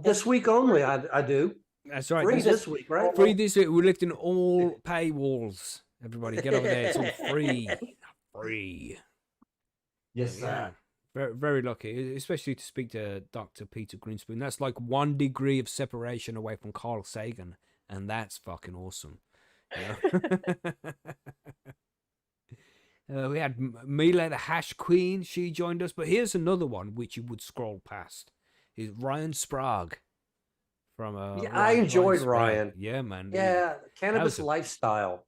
This week only, I do. That's right. Free This this is week, right? free this week. We're lifting all paywalls. Everybody get over there. It's all free. Free. Yes, Yeah. sir. Very, very lucky, especially to speak to Dr. Peter Grinspoon. That's like 1 degree of separation away from Carl Sagan, and that's fucking awesome. You know? We had Mila, the Hash Queen. She joined us. But here's another one which you would scroll past. Is Ryan Sprague from Yeah, I Ryan enjoyed Sprague. Ryan. Yeah, man. Yeah, That cannabis was lifestyle.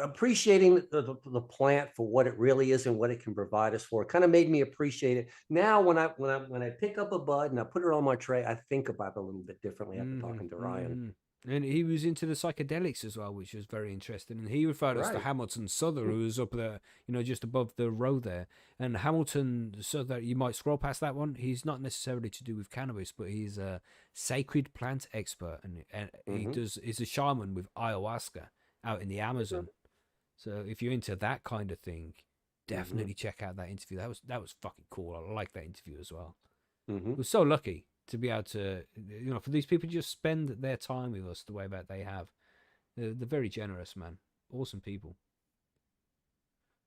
Appreciating the plant for what it really is and what it can provide us for. It kind of made me appreciate it. Now, when I pick up a bud and I put it on my tray, I think about it a little bit differently after talking to Ryan. And he was into the psychedelics as well, which was very interesting. And he referred us to Right. Hamilton Souther, who was up there, just above the row there. And Hamilton Souther, you might scroll past that one. He's not necessarily to do with cannabis, but he's a sacred plant expert, and Hmm. he's a shaman with ayahuasca out in the Amazon. So if you're into that kind of thing, Hmm. definitely check out that interview. That was fucking cool. I like that interview as well. Hmm. We're so lucky to be able to, for these people to just spend their time with us the way that they have. They're very generous, man. Awesome people.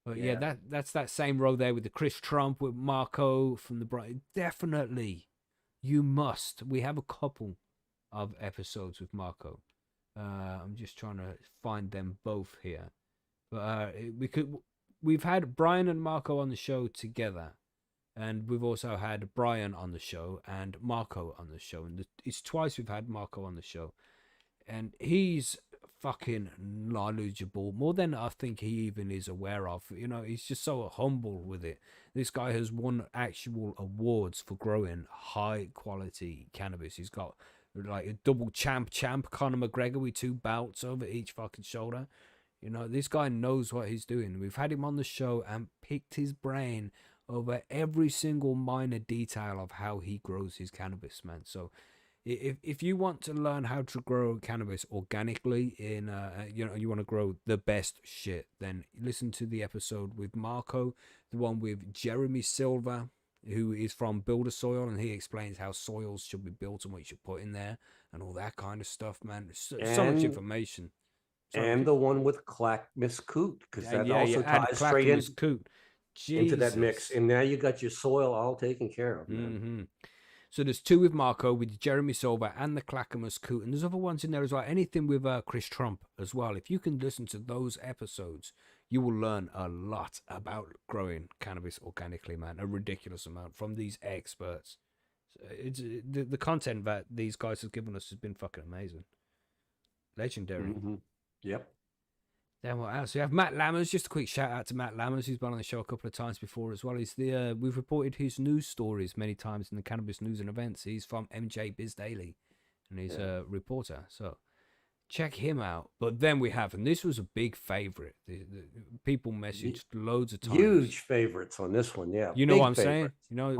But yeah, Yeah. that's that same row there with the Chris Trump, with Marco from the Bright. Definitely, you must. We have a couple of episodes with Marco. I'm just trying to find them both here. But we've had Brian and Marco on the show together. And we've also had Brian on the show and Marco on the show. And it's twice we've had Marco on the show. And he's fucking knowledgeable, more than I think he even is aware of. He's just so humble with it. This guy has won actual awards for growing high quality cannabis. He's got like a double champ, Conor McGregor with 2 belts over each fucking shoulder. This guy knows what he's doing. We've had him on the show and picked his brain over every single minor detail of how he grows his cannabis, man. So if you want to learn how to grow cannabis organically you want to grow the best shit, then listen to the episode with Marco, the one with Jeremy Silva, who is from Builder Soil, and he explains how soils should be built and what you should put in there and all that kind of stuff, man. So much information. And the one with Clackamas Coot, because that also and ties straight in, Coot. into that mix. Jesus. And now you got your soil all taken care of, man. Mm-hmm. So there's two with Marco, with Jeremy Silver and the Clackamas Coot, and there's other ones in there as well. Anything with Chris Trump as well. If you can listen to those episodes, you will learn a lot about growing cannabis organically, man. A ridiculous amount from these experts. It's the content that these guys have given us has been fucking amazing, legendary. Mm-hmm. Yep. Then what else? We have Matt Lammers. Just a quick shout out to Matt Lammers, who's been on the show a couple of times before as well. He's we've reported his news stories many times in the cannabis news and events. He's from MJ Biz Daily, and he's a reporter. So check him out. But then we have, and this was a big favorite. The people messaged loads of times. Huge favorites on this one, yeah. You know what I'm saying? You know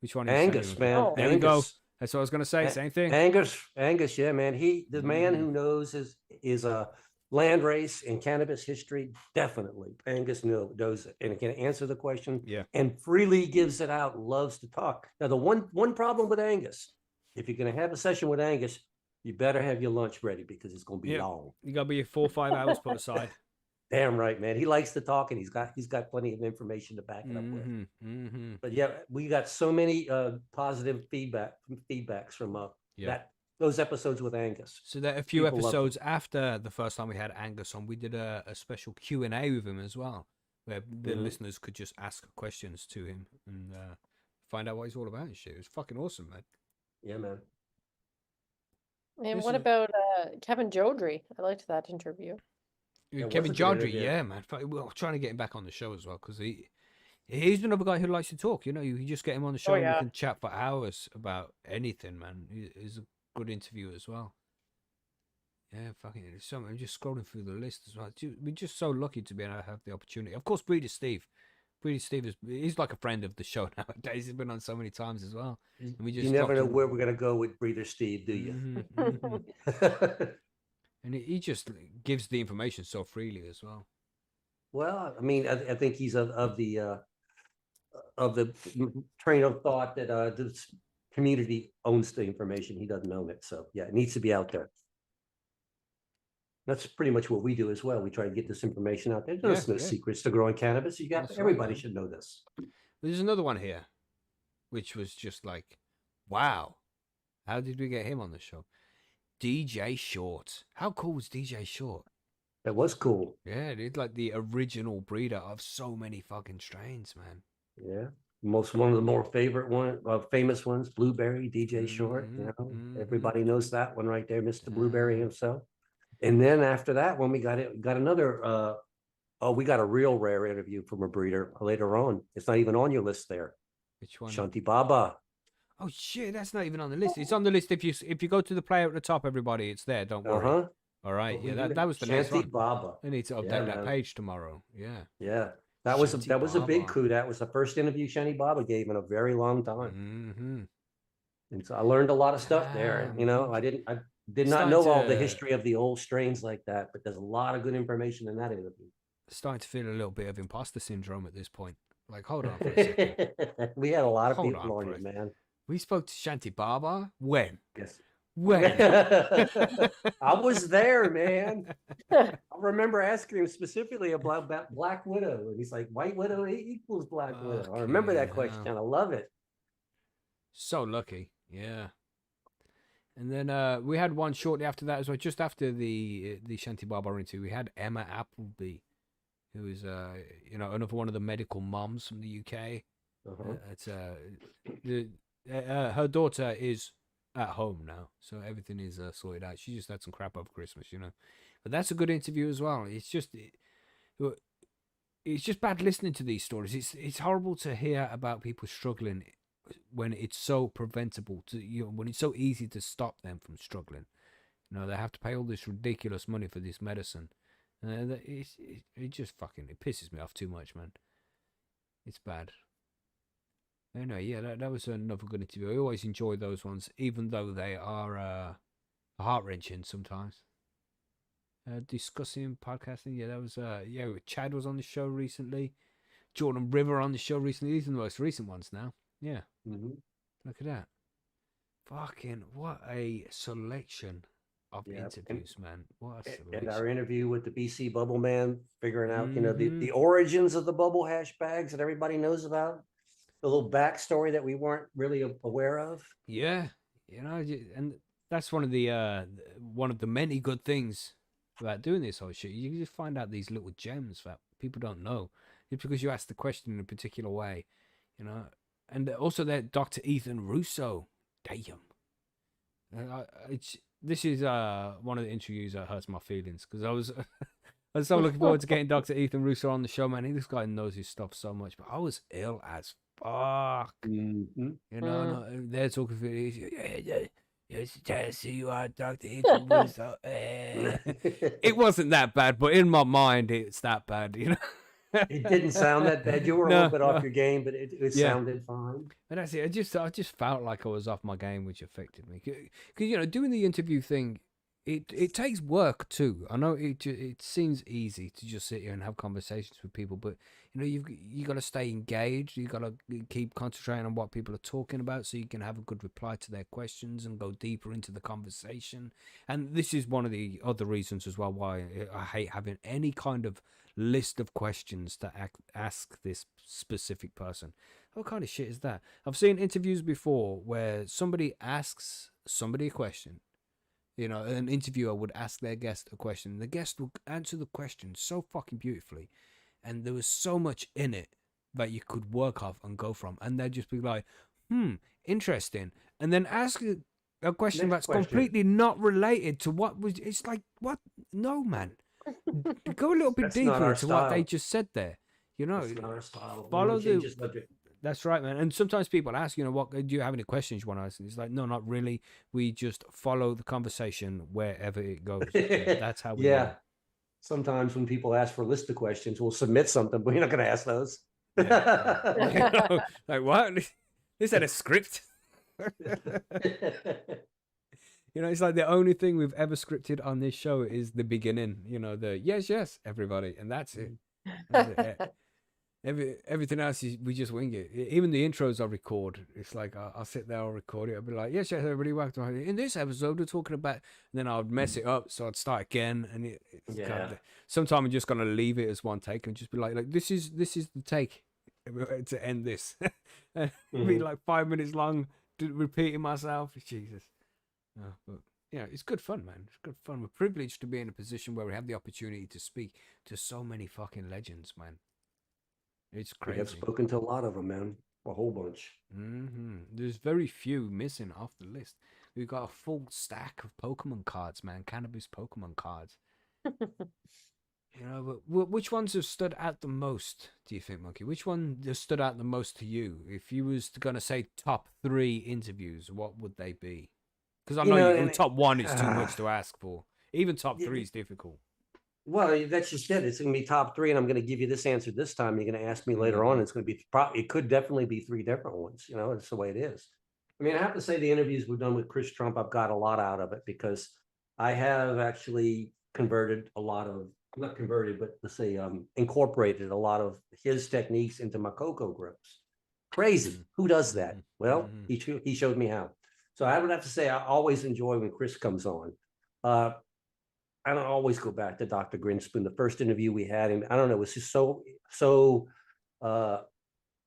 which one? Angus, man. Oh. There we go. That's what I was gonna say. Same thing. Angus, yeah, man. The man who knows is a land race and cannabis history, definitely. Angus knows it and can answer the question. Yeah. And freely gives it out, loves to talk. Now, the one problem with Angus, if you're gonna have a session with Angus, you better have your lunch ready because it's gonna be long. You gotta be 4 or 5 hours put aside. Damn right, man. He likes to talk, and he's got plenty of information to back it up with. But yeah, we got so many positive feedbacks from those episodes with Angus. So there are a few episodes after the first time we had Angus on, we did a special Q&A with him as well, where the listeners could just ask questions to him and find out what he's all about and shit. It was fucking awesome, man. Yeah, man. And what about Kevin Jodrey? I liked that interview. Kevin Jodrey, yeah, man. We're trying to get him back on the show as well, because he's another guy who likes to talk. You know, you just get him on the show and we can chat for hours about anything, man. He's a good interview as well. Yeah, fucking I'm just scrolling through the list as well. We're just so lucky to be able to have the opportunity. Of course, Breeder Steve he's like a friend of the show nowadays. He's been on so many times as well. And we just you never know where we're gonna go with Breeder Steve, do you? And he just gives the information so freely as well. Well, I mean, I think he's of the train of thought that the community owns the information. He doesn't own it. So yeah, it needs to be out there. That's pretty much what we do as well. We try to get this information out there. There's no secrets to growing cannabis. Everybody should know this. There's another one here, which was just like, wow, how did we get him on the show? DJ Short. How cool was DJ Short? That was cool. Yeah, it's like the original breeder of so many fucking strains, man. Yeah. One of the more famous ones, Blueberry, DJ Short. You know, everybody knows that one right there, Mr. Blueberry himself. And then after that, when we got another, we got a real rare interview from a breeder later on. It's not even on your list there. Which one? Shanti Baba. Oh shit, that's not even on the list. It's on the list if you go to the player at the top, everybody. It's there. Don't worry. All right. Yeah, that was the next one. Shanti Baba. I need to update that page tomorrow. Yeah. Yeah. That was a big coup. That was the first interview Shanti Baba gave in a very long time. And so I learned a lot of stuff there. You know, I did not know all the history of the old strains like that, but there's a lot of good information in that interview. Starting to feel a little bit of imposter syndrome at this point. Like, hold on for a second. We had a lot of people on it, man. We spoke to Shanti Baba when? Yes. When? I was there, man. I remember asking him specifically about Black Widow, and he's like, "White Widow equals Black Widow." I remember that question. I love it. So lucky, yeah. And then we had one shortly after that as well, just after the Shanti Baba interview. We had Emma Appleby, who is another one of the medical moms from the UK. Her daughter is at home now, so everything is sorted out. She just had some crap over Christmas, you know. But that's a good interview as well. It's just bad listening to these stories. It's horrible to hear about people struggling when it's so preventable when it's so easy to stop them from struggling. You know, they have to pay all this ridiculous money for this medicine. It just fucking pisses me off too much, man. It's bad. Anyway, yeah, that was another good interview. I always enjoy those ones, even though they are heart-wrenching sometimes. Discussing podcasting, yeah, that was Chad was on the show recently. Jordan River on the show recently. These are the most recent ones now. Yeah, Mhm. look at that. Fucking what a selection of Yeah. interviews, man. What a And our selection. interview with the BC Bubble Man, figuring out, Mm-hmm. the origins of the bubble hash bags that everybody knows about, the little backstory that we weren't really aware of. Yeah, and that's one of the many good things about doing this whole shit. You just find out these little gems that people don't know just because you ask the question in a particular way, you know. And also that Dr. Ethan Russo, damn, it's this is one of the interviews that hurts my feelings because I was so looking forward to getting Dr. Ethan Russo on the show, man. This guy knows his stuff so much, but I was ill as fuck. Mhm. You know, Mm. no, they're talking for yes, Jesse, you are Dr. Ethan Russo. It wasn't that bad, but in my mind, it's that bad, you know. It didn't sound that bad. You were a little No, bit off no, your game, but it yeah. sounded fine. And that's it. I just felt like I was off my game, which affected me. Because doing the interview thing, it takes work too. I know it seems easy to just sit here and have conversations with people, but you got to stay engaged. You got to keep concentrating on what people are talking about, so you can have a good reply to their questions and go deeper into the conversation. And this is one of the other reasons as well why I hate having any kind of list of questions to ask this specific person. What kind of shit is that? I've seen interviews before where somebody asks somebody a question. An interviewer would ask their guest a question. The guest would answer the question so fucking beautifully, and there was so much in it that you could work off and go from. And they'd just be like, interesting. And then ask a question Next that's question. completely not related to what was. It's like, what? No, man. Go a little bit That's not deeper our into what they style. just said there. That's not our style. We Follow don't change the the subject. That's right, man. And sometimes people ask, what do you have any questions you want to ask? And it's like, no, not really. We just follow the conversation wherever it goes. That's how we Yeah. roll. Sometimes when people ask for a list of questions, we'll submit something, but you're not going to ask those. Yeah, yeah. Like what? Is that a script? It's like the only thing we've ever scripted on this show is the beginning. The yes, everybody, and that's it. That's it. Everything else is we just wing it. Even the intros I record, it's like I'll sit there, I'll record it. I'll be like, yes, everybody, welcome. In this episode, we're talking about. And then I would mess it up, so I'd start again, and it's kind of. Sometimes I'm just gonna leave it as one take and just be like this is the take to end this. And be like 5 minutes long, repeating myself. Jesus. But it's good fun, man. It's good fun. We're privileged to be in a position where we have the opportunity to speak to so many fucking legends, man. It's We have crazy. spoken to a lot of them, man. A whole bunch. There's very few missing off the list. We've got a full stack of Pokemon cards, man. Cannabis Pokemon cards. But which ones have stood out the most, do you think, Monkey? Which one has stood out the most to you? If you was going to say top 3 interviews, what would they be? Because I know top 1 is too much to ask for. Even top 3 is difficult. Well, that's just it. It's going to be top 3, and I'm going to give you this answer this time. You're going to ask me later on. It's going to be it could definitely be 3 different ones. It's the way it is. I mean, I have to say the interviews we've done with Chris Trump, I've got a lot out of it because I have actually converted a lot of, not converted, but let's say incorporated a lot of his techniques into my cocoa grows. Crazy. Who does that? Well, he showed me how. So I would have to say I always enjoy when Chris comes on. I don't always go back to Dr. Grinspoon. The first interview we had him, I don't know, it was just so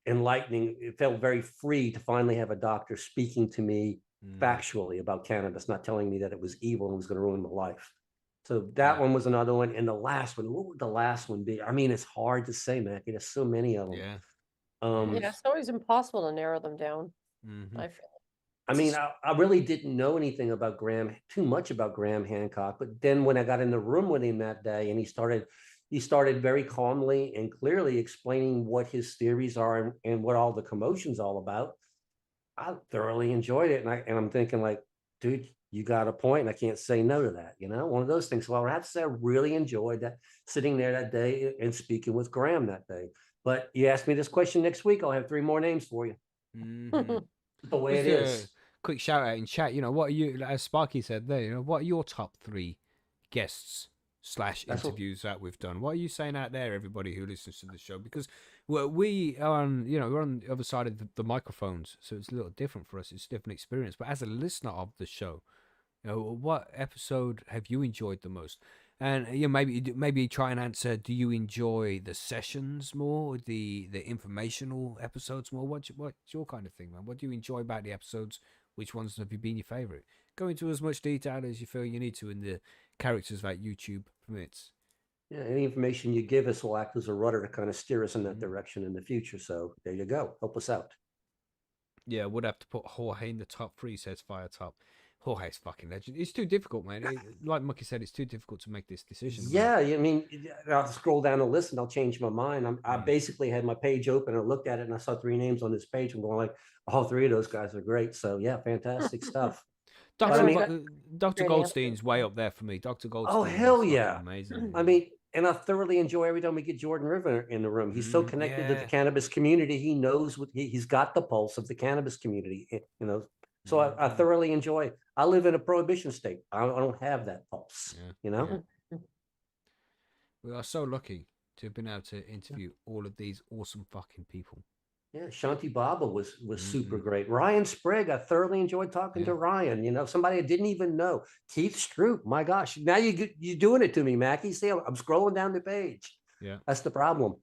enlightening. It felt very free to finally have a doctor speaking to me factually about cannabis, not telling me that it was evil and was going to ruin my life. So that one was another one. And the last one, what would the last one be? I mean, it's hard to say, man. There's so many of them. Yeah. It's always impossible to narrow them down. I feel. I mean, I really didn't know anything about too much about Graham Hancock. But then when I got in the room with him that day and he started very calmly and clearly explaining what his theories are and what all the commotion's all about, I thoroughly enjoyed it. And I'm thinking like, dude, you got a point. And I can't say no to that. One of those things. So I have to say, I really enjoyed that sitting there that day and speaking with Graham that day. But you ask me this question next week, I'll have 3 more names for you. The way it is. Quick shout out in chat. What are you, as Sparky said there, what are your top 3 guests slash That's what, interviews that we've done. What are you saying out there, everybody who listens to the show? Because we are on, we're on the other side of the microphones, so it's a little different for us. It's a different experience. But as a listener of the show, what episode have you enjoyed the most? And maybe try and answer: do you enjoy the sessions more, the informational episodes more? What's your kind of thing, man? What do you enjoy about the episodes? Which ones have you been your favorite? Go into as much detail as you feel you need to in the characters that YouTube permits. yeah, any information you give us will act as a rudder to kind of steer us in that Mhm. direction in the future. So there you go. Help us out. Yeah, would have to put Jorge in the top three. Says Fire Top. Jorge's fucking legend. It's too difficult, man. Like Mucky said, it's too difficult to make this decision about. Yeah, I mean, I'll scroll down the list and I'll change my mind. I Mm. basically had my page open and looked at it and I saw 3 names on this page. I'm going like, all 3 of those guys are great. So yeah, fantastic stuff. But I Dr. Everyone's mean, got Dr. great answers. Goldstein's way up there for me. Dr. oh Goldstein is hell fucking yeah. amazing. I mean, and I thoroughly enjoy every time we get Jordan River in the room. He's so connected to the Yeah. cannabis community. He knows what he's got the pulse of the cannabis community, So I Mhm. thoroughly enjoy. I live in a prohibition state. I don't have that pulse, Yeah. We are so lucky to have been able to interview all of these awesome fucking people. Yeah, Shanti Baba was super Mm-mm. great. Ryan Sprague, I thoroughly enjoyed talking Yeah. to Ryan. Somebody I didn't even know. Keith Stroop, my gosh, now you're doing it to me, Mackie. See, I'm scrolling down the page. Yeah. That's the problem.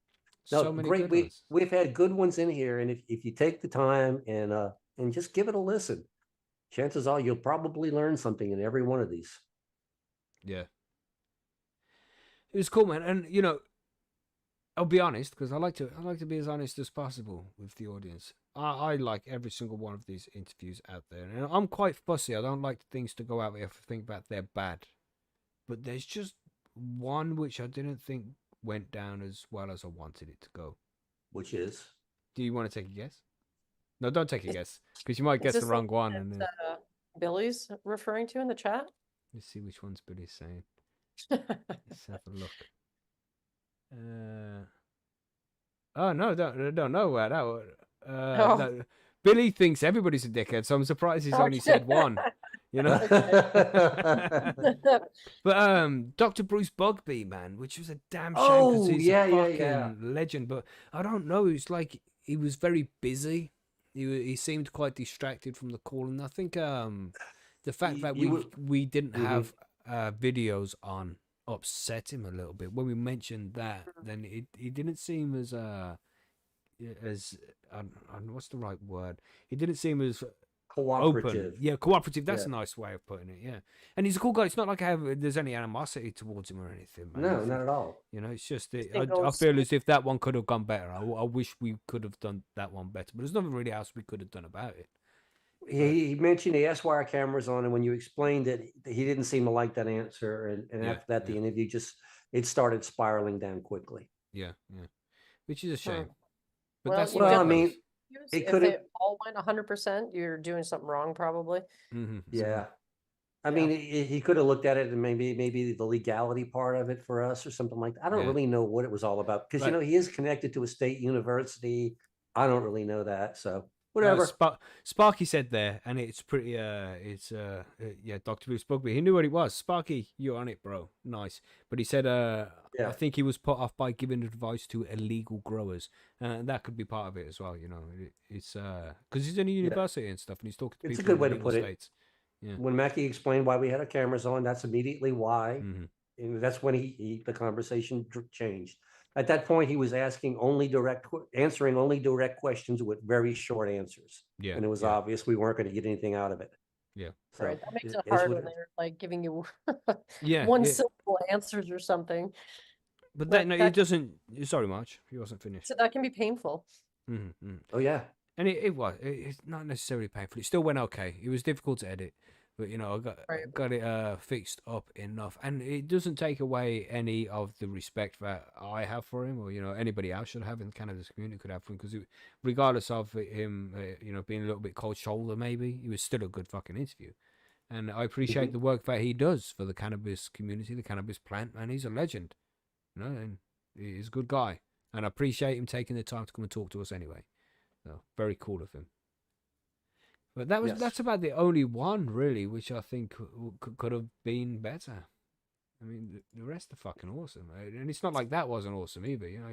No, So many great. good ones. We've had good ones in here, and if you take the time and just give it a listen, chances are you'll probably learn something in every one of these. Yeah. It was cool, man. And I'll be honest, because I like to be as honest as possible with the audience. I like every single one of these interviews out there, and I'm quite fussy. I don't like things to go out there if I think that they're bad. But there's just one which I didn't think went down as well as I wanted it to go. Which is Do you want to take a guess? No, don't take a Is, guess, because you might is guess the this the one wrong one. And that Billy's referring to in the chat? let's see which one's Billy's saying. Let's have a look. Oh no, don't know where that one. Oh, No. Billy thinks everybody's a dickhead, so I'm surprised he's only okay. said one. Okay. But Dr. Bruce Bugby, man, which was a damn shame because oh he's a yeah, fucking legend. But I don't know. It's like he was very busy. He seemed quite distracted from the call, and I think the fact that we didn't Mhm. have videos on upset him a little bit. When we mentioned that, then it didn't seem as what's the right word? It didn't seem as open. Cooperative. Yeah, cooperative. That's Yeah. a nice way of putting it. Yeah, and he's a cool guy. It's not like there's any animosity towards him or anything, man. No, not at all. It's just It I goes feel as if that one could have gone better. I wish we could have done that one better, but there's nothing really else we could have done about it. But He mentioned the S-Wire cameras on, and when you explained it, he didn't seem to like that answer. And yeah, after that, the interview it started spiraling down quickly. yeah, which is a shame. But Well, that's the you've way Well, I it mean, goes. it if could have. they all went 100%, you're doing something wrong, probably. Yeah. I Yeah. mean, he could have looked at it and maybe the legality part of it for us or something like that. I don't Yeah. really know what it was all about because Right. he is connected to a state university. I don't really know that, so whatever. Sparky said there, and it's pretty. Yeah, Dr. Bruce Bugby. He knew what it was. Sparky, you're on it, bro. Nice. But he said, I Yeah. think he was put off by giving advice to illegal growers, and that could be part of it as well. It's because he's in a university and stuff, and he's talking to It's a people good way in to illegal put it. states. Yeah. When Mackie explained why we had our cameras on, that's immediately why. Mm-hmm. And that's when the conversation changed. At that point, he was answering only direct questions with very short answers. Yeah. And it was yeah. obvious we weren't going to get anything out of it. Yeah. So Right. That makes it it's hard what when it is. they're like giving you Yeah. one yeah. syllable answers or something. But That- no, that- it doesn't. Sorry, March. He wasn't finished. So that can be painful. Mm-hmm. Oh yeah. And it was. It's not necessarily painful. It still went okay. It was difficult to edit, but I got it fixed up enough, and it doesn't take away any of the respect that I have for him, or anybody else should have in the cannabis community could have for him, because regardless of him, being a little bit cold shoulder, maybe he was still a good fucking interview, and I appreciate the work that he does for the cannabis community, the cannabis plant, and he's a legend, and he's a good guy, and I appreciate him taking the time to come and talk to us anyway. So very cool of him. But that's about the only one really, which I think could have been better. I mean, the rest are fucking awesome, right? And it's not like that wasn't awesome either. You know,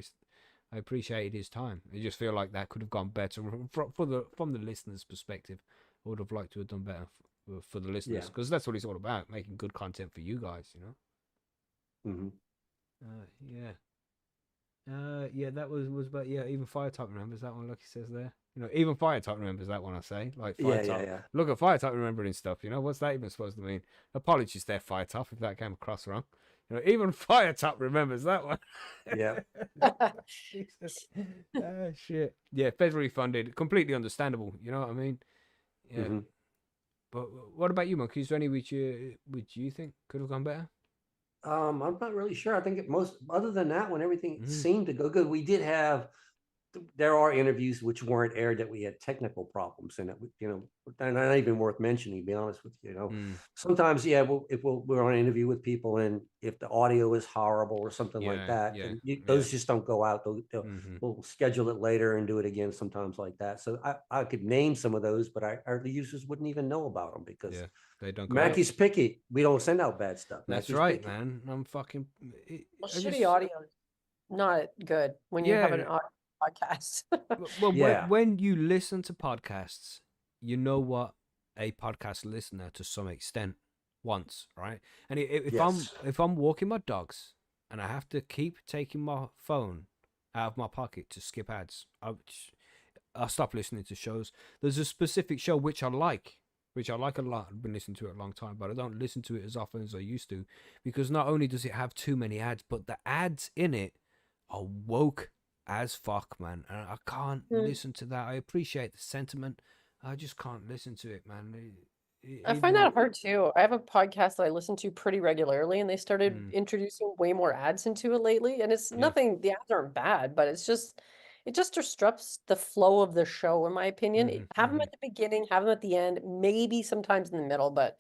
I appreciated his time. I just feel like that could have gone better from the listener's perspective. I would have liked to have done better for the listeners, Yeah. because that's what it's all about, making good content for you guys. You know. Hmm. Yeah. Yeah, that was, but yeah, even Fire Type remembers that one. Like he says there, you know, even Fire Type remembers that one. I say, like Fire Yeah, yeah, Type. yeah. Look at Fire Type remembering stuff. You know, what's that even supposed to mean? Apologies there, Fire Type, if that came across wrong. You know, even Fire Type remembers that one. Yeah. Jesus. Shit. Yeah, federally funded, completely understandable. You know what I mean? Yeah. Hmm. But what about you, Monkey? Is there any which you think could have gone better? I'm not really sure. I think most, other than that one, everything Mm, seemed to go good. We did have, there are interviews which weren't aired that we had technical problems, and they're not even worth mentioning, to be honest with you. mm, Sometimes, yeah, we're on an interview with people, and if the audio is horrible or something like yeah, that, yeah, and yeah. those just don't go out. Mm-hmm. We'll schedule it later and do it again sometimes like that. So I could name some of those, but the users wouldn't even know about them because Yeah, they don't go out. Mackey's picky. We don't send out bad stuff. That's Mackey's right, picky. man. I'm fucking. Well, I shitty just audio is not good when you have yeah. an audio podcast. Well, Yeah. when you listen to podcasts, you know what a podcast listener to some extent wants, right? And Yes. if I'm walking my dogs and I have to keep taking my phone out of my pocket to skip ads, I'll stop listening to shows. There's a specific show which I like. Which I like a lot. I've been listening to it a long time, but I don't listen to it as often as I used to, because not only does it have too many ads, but the ads in it are woke as fuck, man. And I can't Mm. listen to that. I appreciate the sentiment. I just can't listen to it, man. I find Even that hard too. I have a podcast that I listen to pretty regularly, and they started mm, introducing way more ads into it lately. And it's yeah. nothing, the ads aren't bad, but it just disrupts the flow of the show, in my opinion. Hmm, Have them hmm. at the beginning, have them at the end, maybe sometimes in the middle, but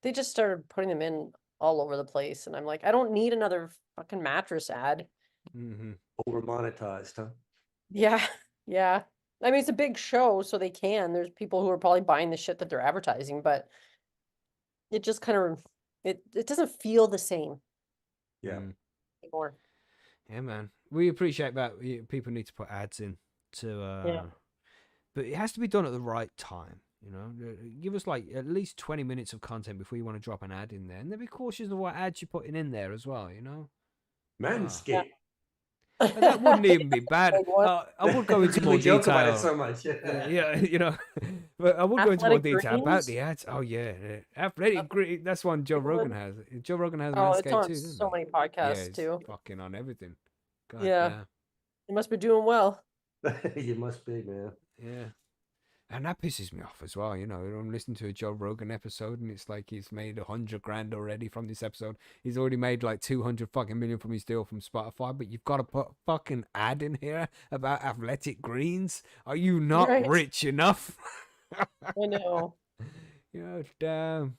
they just started putting them in all over the place. And I'm like, I don't need another fucking mattress ad. Hmm. Over monetized, huh? Yeah, yeah. I mean, it's a big show, so they can. There's people who are probably buying the shit that they're advertising, but it just kind of it doesn't feel the same Yeah. Mm. anymore. Yeah, man. We appreciate that. People need to put ads in to Yeah. but it has to be done at the right time. You know, give us like at least 20 minutes of content before you want to drop an ad in there, and then be cautious of what ads you're putting in there as well. You know, ah, Yeah. Manscaped. and that wouldn't even be bad. Big one. I would go into Because we more joke about it detail. so much. Yeah, you know, but I would go into more Athletic detail about Greens. the ads. Oh yeah, Athletic Green. That's one Joe Big Rogan one. has. Joe Rogan has Oh, it's Manscaped on too, doesn't so he? many Yeah, podcasts it's too. fucking on everything. God Yeah, damn. you must be doing well. You must be, man. Yeah. And that pisses me off as well. You know, I'm listening to a Joe Rogan episode, and it's like he's made 100 grand already from this episode. He's already made like 200 fucking million from his deal from Spotify, but you've got to put a fucking ad in here about athletic greens. Are you not Right. rich enough? I know. You know, damn.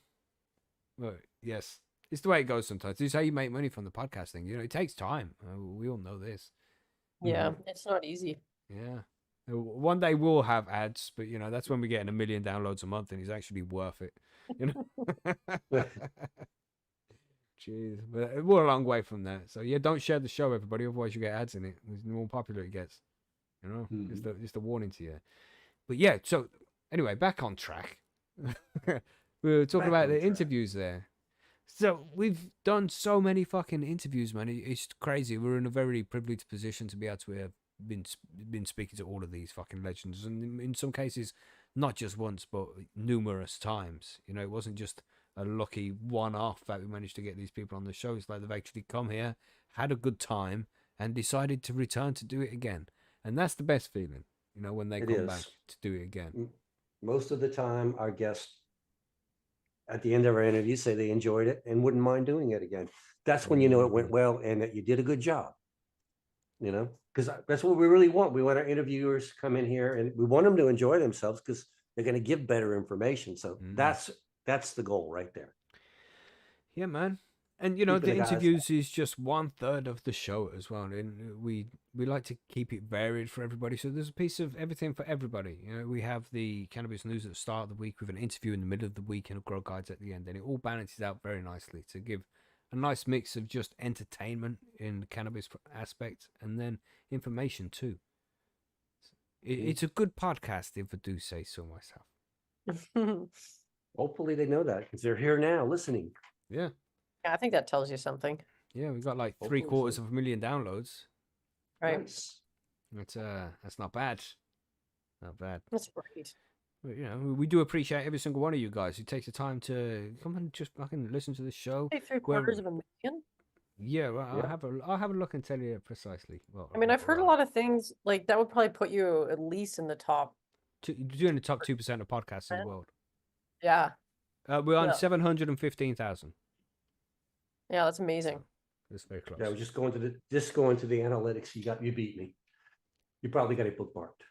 Well, yes, it's the way it goes sometimes. This is how you make money from the podcasting. You know, it takes time. We all know this. Yeah, Mhm. it's not easy. Yeah. One day we'll have ads, but you know that's when we're getting 1 million downloads a month, and it's actually worth it. You know. Jeez, but we're a long way from that. So yeah, don't share the show, everybody. Otherwise, you get ads in it. The more popular it gets, you know, Mhm. just a warning to you. But yeah, so anyway, back on track. We were talking Back about on the track. interviews there. So we've done so many fucking interviews, man. It's crazy. We're in a very privileged position to be able to have been speaking to all of these fucking legends, and in some cases, not just once, but numerous times. You know, it wasn't just a lucky one-off that we managed to get these people on the show. It's like they've actually come here, had a good time, and decided to return to do it again. And that's the best feeling, you know, when they It come back is. to do it again. Most of the time, our guests at the end of our interview say they enjoyed it and wouldn't mind doing it again. That's when you know it went Mhm. well and that you did a good job, because that's what we really want. We want our interviewers to come in here and we want them to enjoy themselves because they're going to give better information. So Mm. that's the goal right there. Yeah, man. And you know, Keeping the the guys. interviews is just 1/3 of the show as well, and we like to keep it varied for everybody. So there's a piece of everything for everybody. You know, we have the cannabis news at the start of the week with an interview in the middle of the week and a grow guides at the end, and it all balances out very nicely to give a nice mix of just entertainment in the cannabis aspect and then information too. It's a good podcast, if I do say so myself. Hopefully they know that because they're here now listening. Yeah. Yeah, I think that tells you something. Yeah, we got like Hopefully 750,000 downloads. Right. Nice. That's not bad. Not bad. That's great. But, you know, we do appreciate every single one of you guys who takes the time to come and just fucking listen to the show. Say 750,000. Yeah, well, Yeah. I'll have a look and tell you precisely. Well, I mean, I've heard a lot of things like that would probably put you at least in the top. Doing the top 2% of podcasts in the world. Yeah. We're on Yeah. 715,000. Yeah, that's amazing. That's very close. Yeah, I was just going to the analytics. You beat me. You probably got it bookmarked.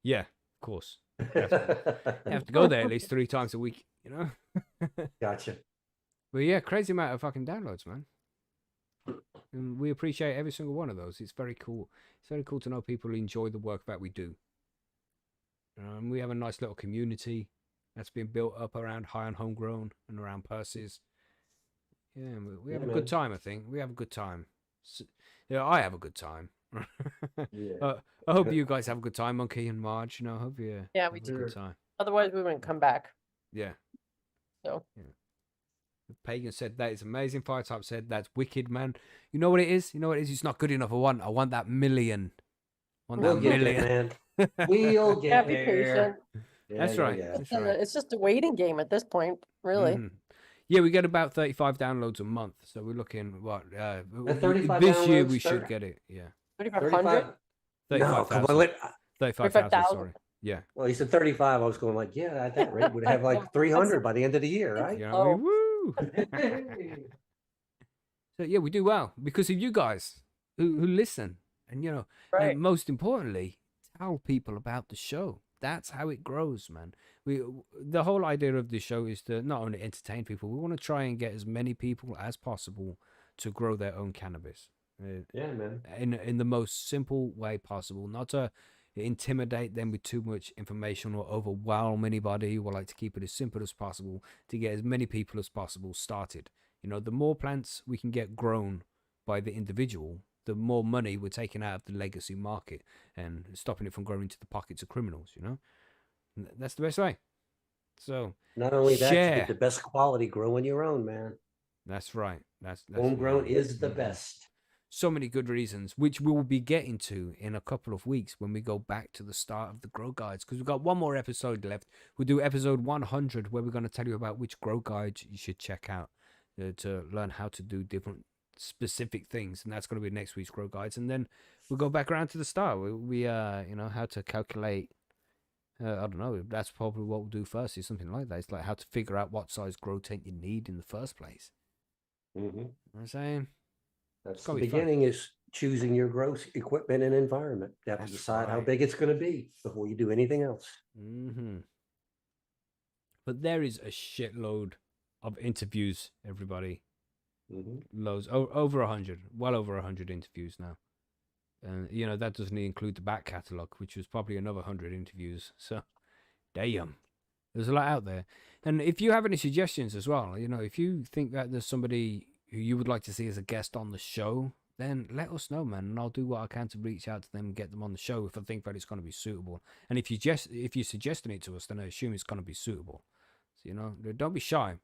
Yeah, of course. You have to go there at least 3 times a week, you know? Gotcha. But yeah, crazy amount of fucking downloads, man. And we appreciate every single one of those. It's very cool. It's very cool to know people enjoy the work that we do. We have a nice little community that's been built up around High and Homegrown and around Percys. Yeah, we have a good time, I think. We have a good time. Yeah, I have a good time. Yeah. I hope you guys have a good time, Monkey and Marge. You know, I hope you Yeah, have we a do. good time. Otherwise, we wouldn't come back. Yeah. So. Yeah. Pagan said that is amazing. Firetype said that's wicked, man. You know what it is? You know what it is? It's not good enough. I want that million. We'll get there, man. We'll Yeah, get be there. patient. That's right. Yeah. That's right. It's just a waiting game at this point, really. Mhm. Yeah, we get about 35 downloads a month. So we're looking, what? 35 this year downloads, we should get it. Yeah. 3,500? 35. No, come 35,000. on. 35,000, sorry. Yeah. Well, he said 35. I was going like, yeah, at that rate, we'd have like 300 by the end of the year, right? You know what I mean? Woo! So yeah, we do well because of you guys who listen. And, you know, Right. and most importantly, tell people about the show. That's how it grows, man. The whole idea of the show is to not only entertain people, we want to try and get as many people as possible to grow their own cannabis. Yeah, man. In the most simple way possible, not to intimidate them with too much information or overwhelm anybody. We like to keep it as simple as possible to get as many people as possible started. You know, the more plants we can get grown by the individual, the more money we're taking out of the legacy market and stopping it from growing into the pockets of criminals, you know? And that's the best way. So Not only that, share. you get the best quality growing your own, man. That's right. That's Homegrown is the Mhm. best. So many good reasons, which we will be getting to in a couple of weeks when we go back to the start of the grow guides, because we've got one more episode left. We'll do episode 100 where we're going to tell you about which grow guides you should check out to learn how to do different specific things, and that's going to be next week's grow guides. And then we'll go back around to the start. We you know, how to calculate. I don't know. That's probably what we'll do first. Is something like that. It's like how to figure out what size grow tent you need in the first place. Mm-hmm. You know what I'm saying? That's gonna the be fun. beginning is choosing your growth equipment and environment. You have to That's decide how right. big it's going to be before you do anything else. Mm-hmm. But there is a shitload of interviews, everybody. Mm-hmm. Loads, over 100, well over 100 interviews now. And, you know, that doesn't include the back catalogue, which was probably another 100 interviews. So, damn. There's a lot out there. And if you have any suggestions as well, you know, if you think that there's somebody who you would like to see as a guest on the show, then let us know, man, and I'll do what I can to reach out to them and get them on the show if I think that it's going to be suitable. And if you're suggesting it to us, then I assume it's going to be suitable. So, you know, don't be shy.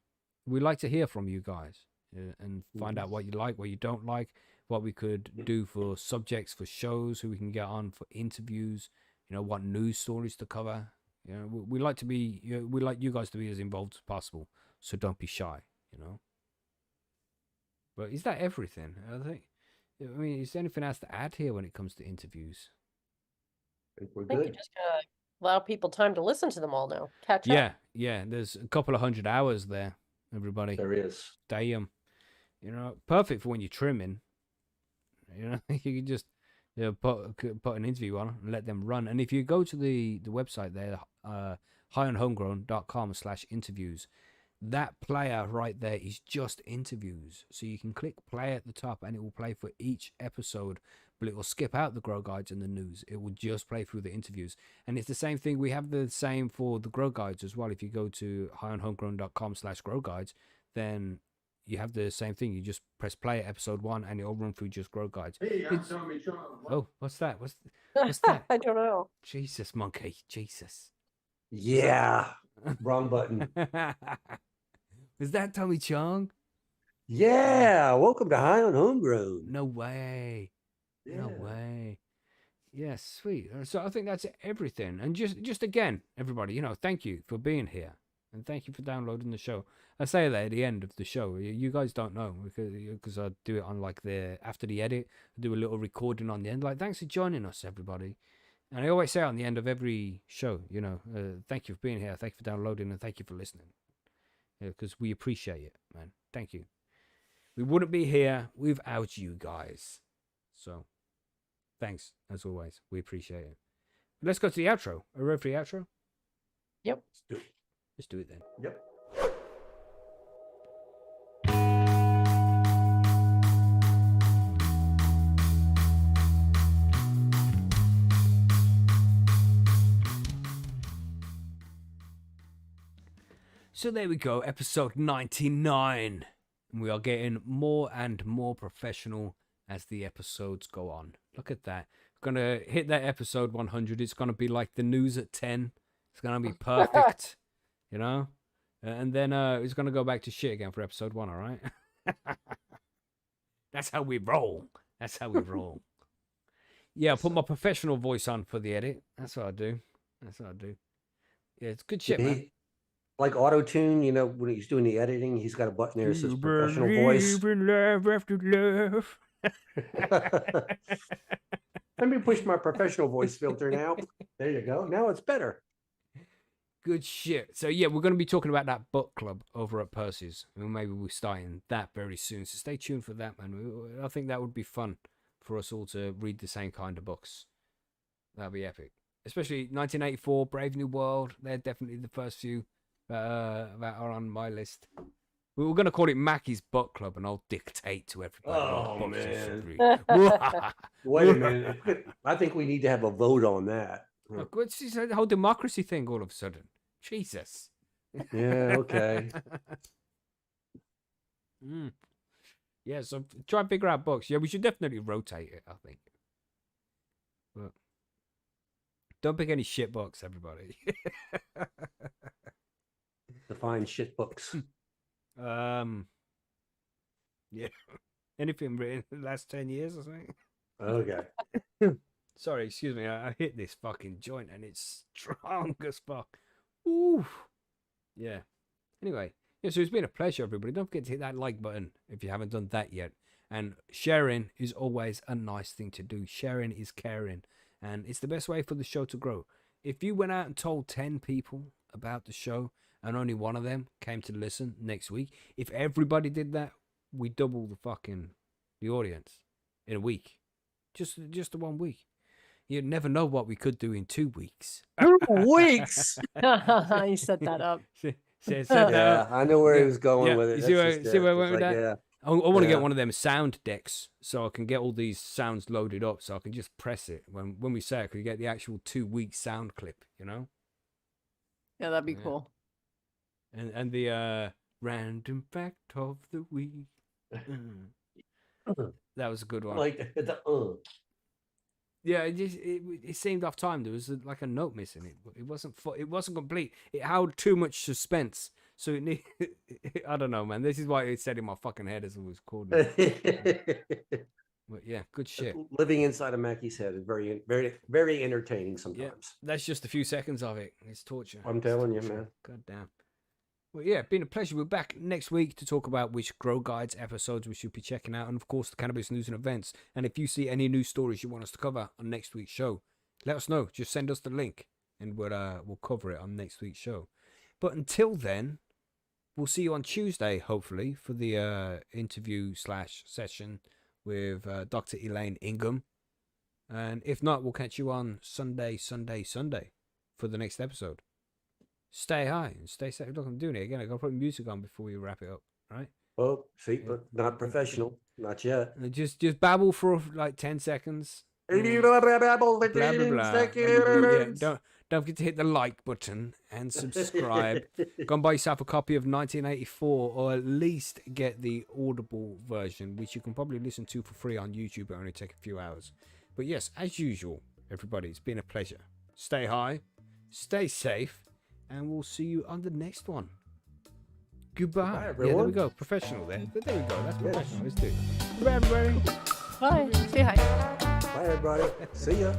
We like to hear from you guys and find out what you like, what you don't like, what we could do for subjects for shows, who we can get on for interviews, you know, what news stories to cover. You know, we like to be, we like you guys to be as involved as possible. So don't be shy, you know. But is that everything? I mean, is there anything else to add here when it comes to interviews? I think we're I think you good. just gotta allow people time to listen to them all now. Catch up. Yeah. There's a couple of 100 hours there, everybody. There is. Damn. You know, perfect for when you're trimming. You know, you can just put an interview on and let them run. And if you go to the website there, highandhomegrown.com/interviews, that player right there is just interviews. So you can click play at the top and it will play for each episode, but it will skip out the grow guides and the news. It will just play through the interviews. And it's the same thing. We have the same for the grow guides as well. If you go to highandhomegrown.com/grow guides, then you have the same thing. You just press play at episode 1, and it'll run through just grow guides. Hey, I'm Tommy Sean. Oh, what's that? What's that? I don't know. Jesus, monkey, Jesus. Yeah. Wrong button. Is that Tommy Chong? Yeah. Welcome to High on Homegrown. No way. No way. Yeah, sweet. So I think that's everything. And just again, everybody, thank you for being here. And thank you for downloading the show. I say that at the end of the show. You guys don't know because I do it on after the edit, I do a little recording on the end. Thanks for joining us, everybody. And I always say on the end of every show, thank you for being here. Thank you for downloading and thank you for listening. Because we appreciate it, man. Thank you. We wouldn't be here without you guys. So, thanks, as always. We appreciate it. Let's go to the outro. Are you ready for the outro? Yep. Let's do it then. Yep. So there we go, episode 99. And we are getting more and more professional as the episodes go on. Look at that. Gonna hit that episode 100. It's gonna be like the news at 10. It's gonna be perfect, And then it's gonna go back to shit again for episode 1. All right. That's how we roll. That's how we roll. Yeah, I'll put my professional voice on for the edit. That's what I do. Yeah, it's good shit, man. Like auto tune, when he's doing the editing, he's got a button there that says professional voice. Love after love. Let me push my professional voice filter now. There you go. Now it's better. Good shit. So yeah, we're going to be talking about that book club over at Percys. Maybe we're starting that very soon. So stay tuned for that, man. I think that would be fun for us all to read the same kind of books. That'd be epic. Especially 1984, Brave New World. They're definitely the first few that are on my list. We were going to call it Mackie's Book Club, and I'll dictate to everybody. Oh, what books they should man. read. Wait a minute. I think we need to have a vote on that. Look, what's this whole democracy thing all of a sudden? Jesus. Yeah, okay. Yeah, so try and figure out books. Yeah, we should definitely rotate it, I think. But don't pick any shit books, everybody. Define shit books. Yeah. Anything written in the last 10 years or something? Okay. Sorry, excuse me. I hit this fucking joint and it's strong as fuck. Ooh. Yeah. Anyway, yeah, so it's been a pleasure, everybody. Don't forget to hit that like button if you haven't done that yet. And sharing is always a nice thing to do. Sharing is caring. And it's the best way for the show to grow. If you went out and told 10 people about the show and only one of them came to listen next week, if everybody did that, we double the audience in a week. Just the 1 week. You'd never know what we could do in 2 weeks. 2 weeks. You set that up. Yeah, I know where he was going with it. You see That's where I just went with that? yeah. I want to Yeah. get one of them sound decks so I can get all these sounds loaded up so I can just press it. When we say it, I could get the actual 2-week sound clip, Yeah, that'd be Yeah. cool. And the random fact of the week. That was a good one. Like the Yeah, it seemed off time. There was like a note missing. It wasn't complete. It held too much suspense. So I don't know, man. This is why it said in my fucking head as I was recording. But yeah, good shit. Living inside of Mackie's head is very, very, very entertaining sometimes. That's just a few seconds of it. It's torture. I'm telling you, man. God damn. Well, yeah, been a pleasure. We're back next week to talk about which Grow Guides episodes we should be checking out, and of course the cannabis news and events. And if you see any news stories you want us to cover on next week's show, let us know. Just send us the link, and we'll cover it on next week's show. But until then, we'll see you on Tuesday, hopefully, for the interview/session with Dr. Elaine Ingham. And if not, we'll catch you on Sunday for the next episode. Stay high and stay safe. Look, I'm doing it again. I gotta put music on before we wrap it up, right? Oh, see, but not professional, not yet. And just babble for like 10 seconds. Blah, blah, blah, Blah blah blah. Yeah, Don't forget to hit the like button and subscribe. Go and buy yourself a copy of 1984, or at least get the Audible version, which you can probably listen to for free on YouTube. It only take a few hours. But yes, as usual, everybody, it's been a pleasure. Stay high, stay safe, and we'll see you on the next one. Goodbye. Yeah, there we go. Professional there. There we go. That's professional. Let's do it. Goodbye, everybody. Bye. Say hi. Bye, everybody. See ya.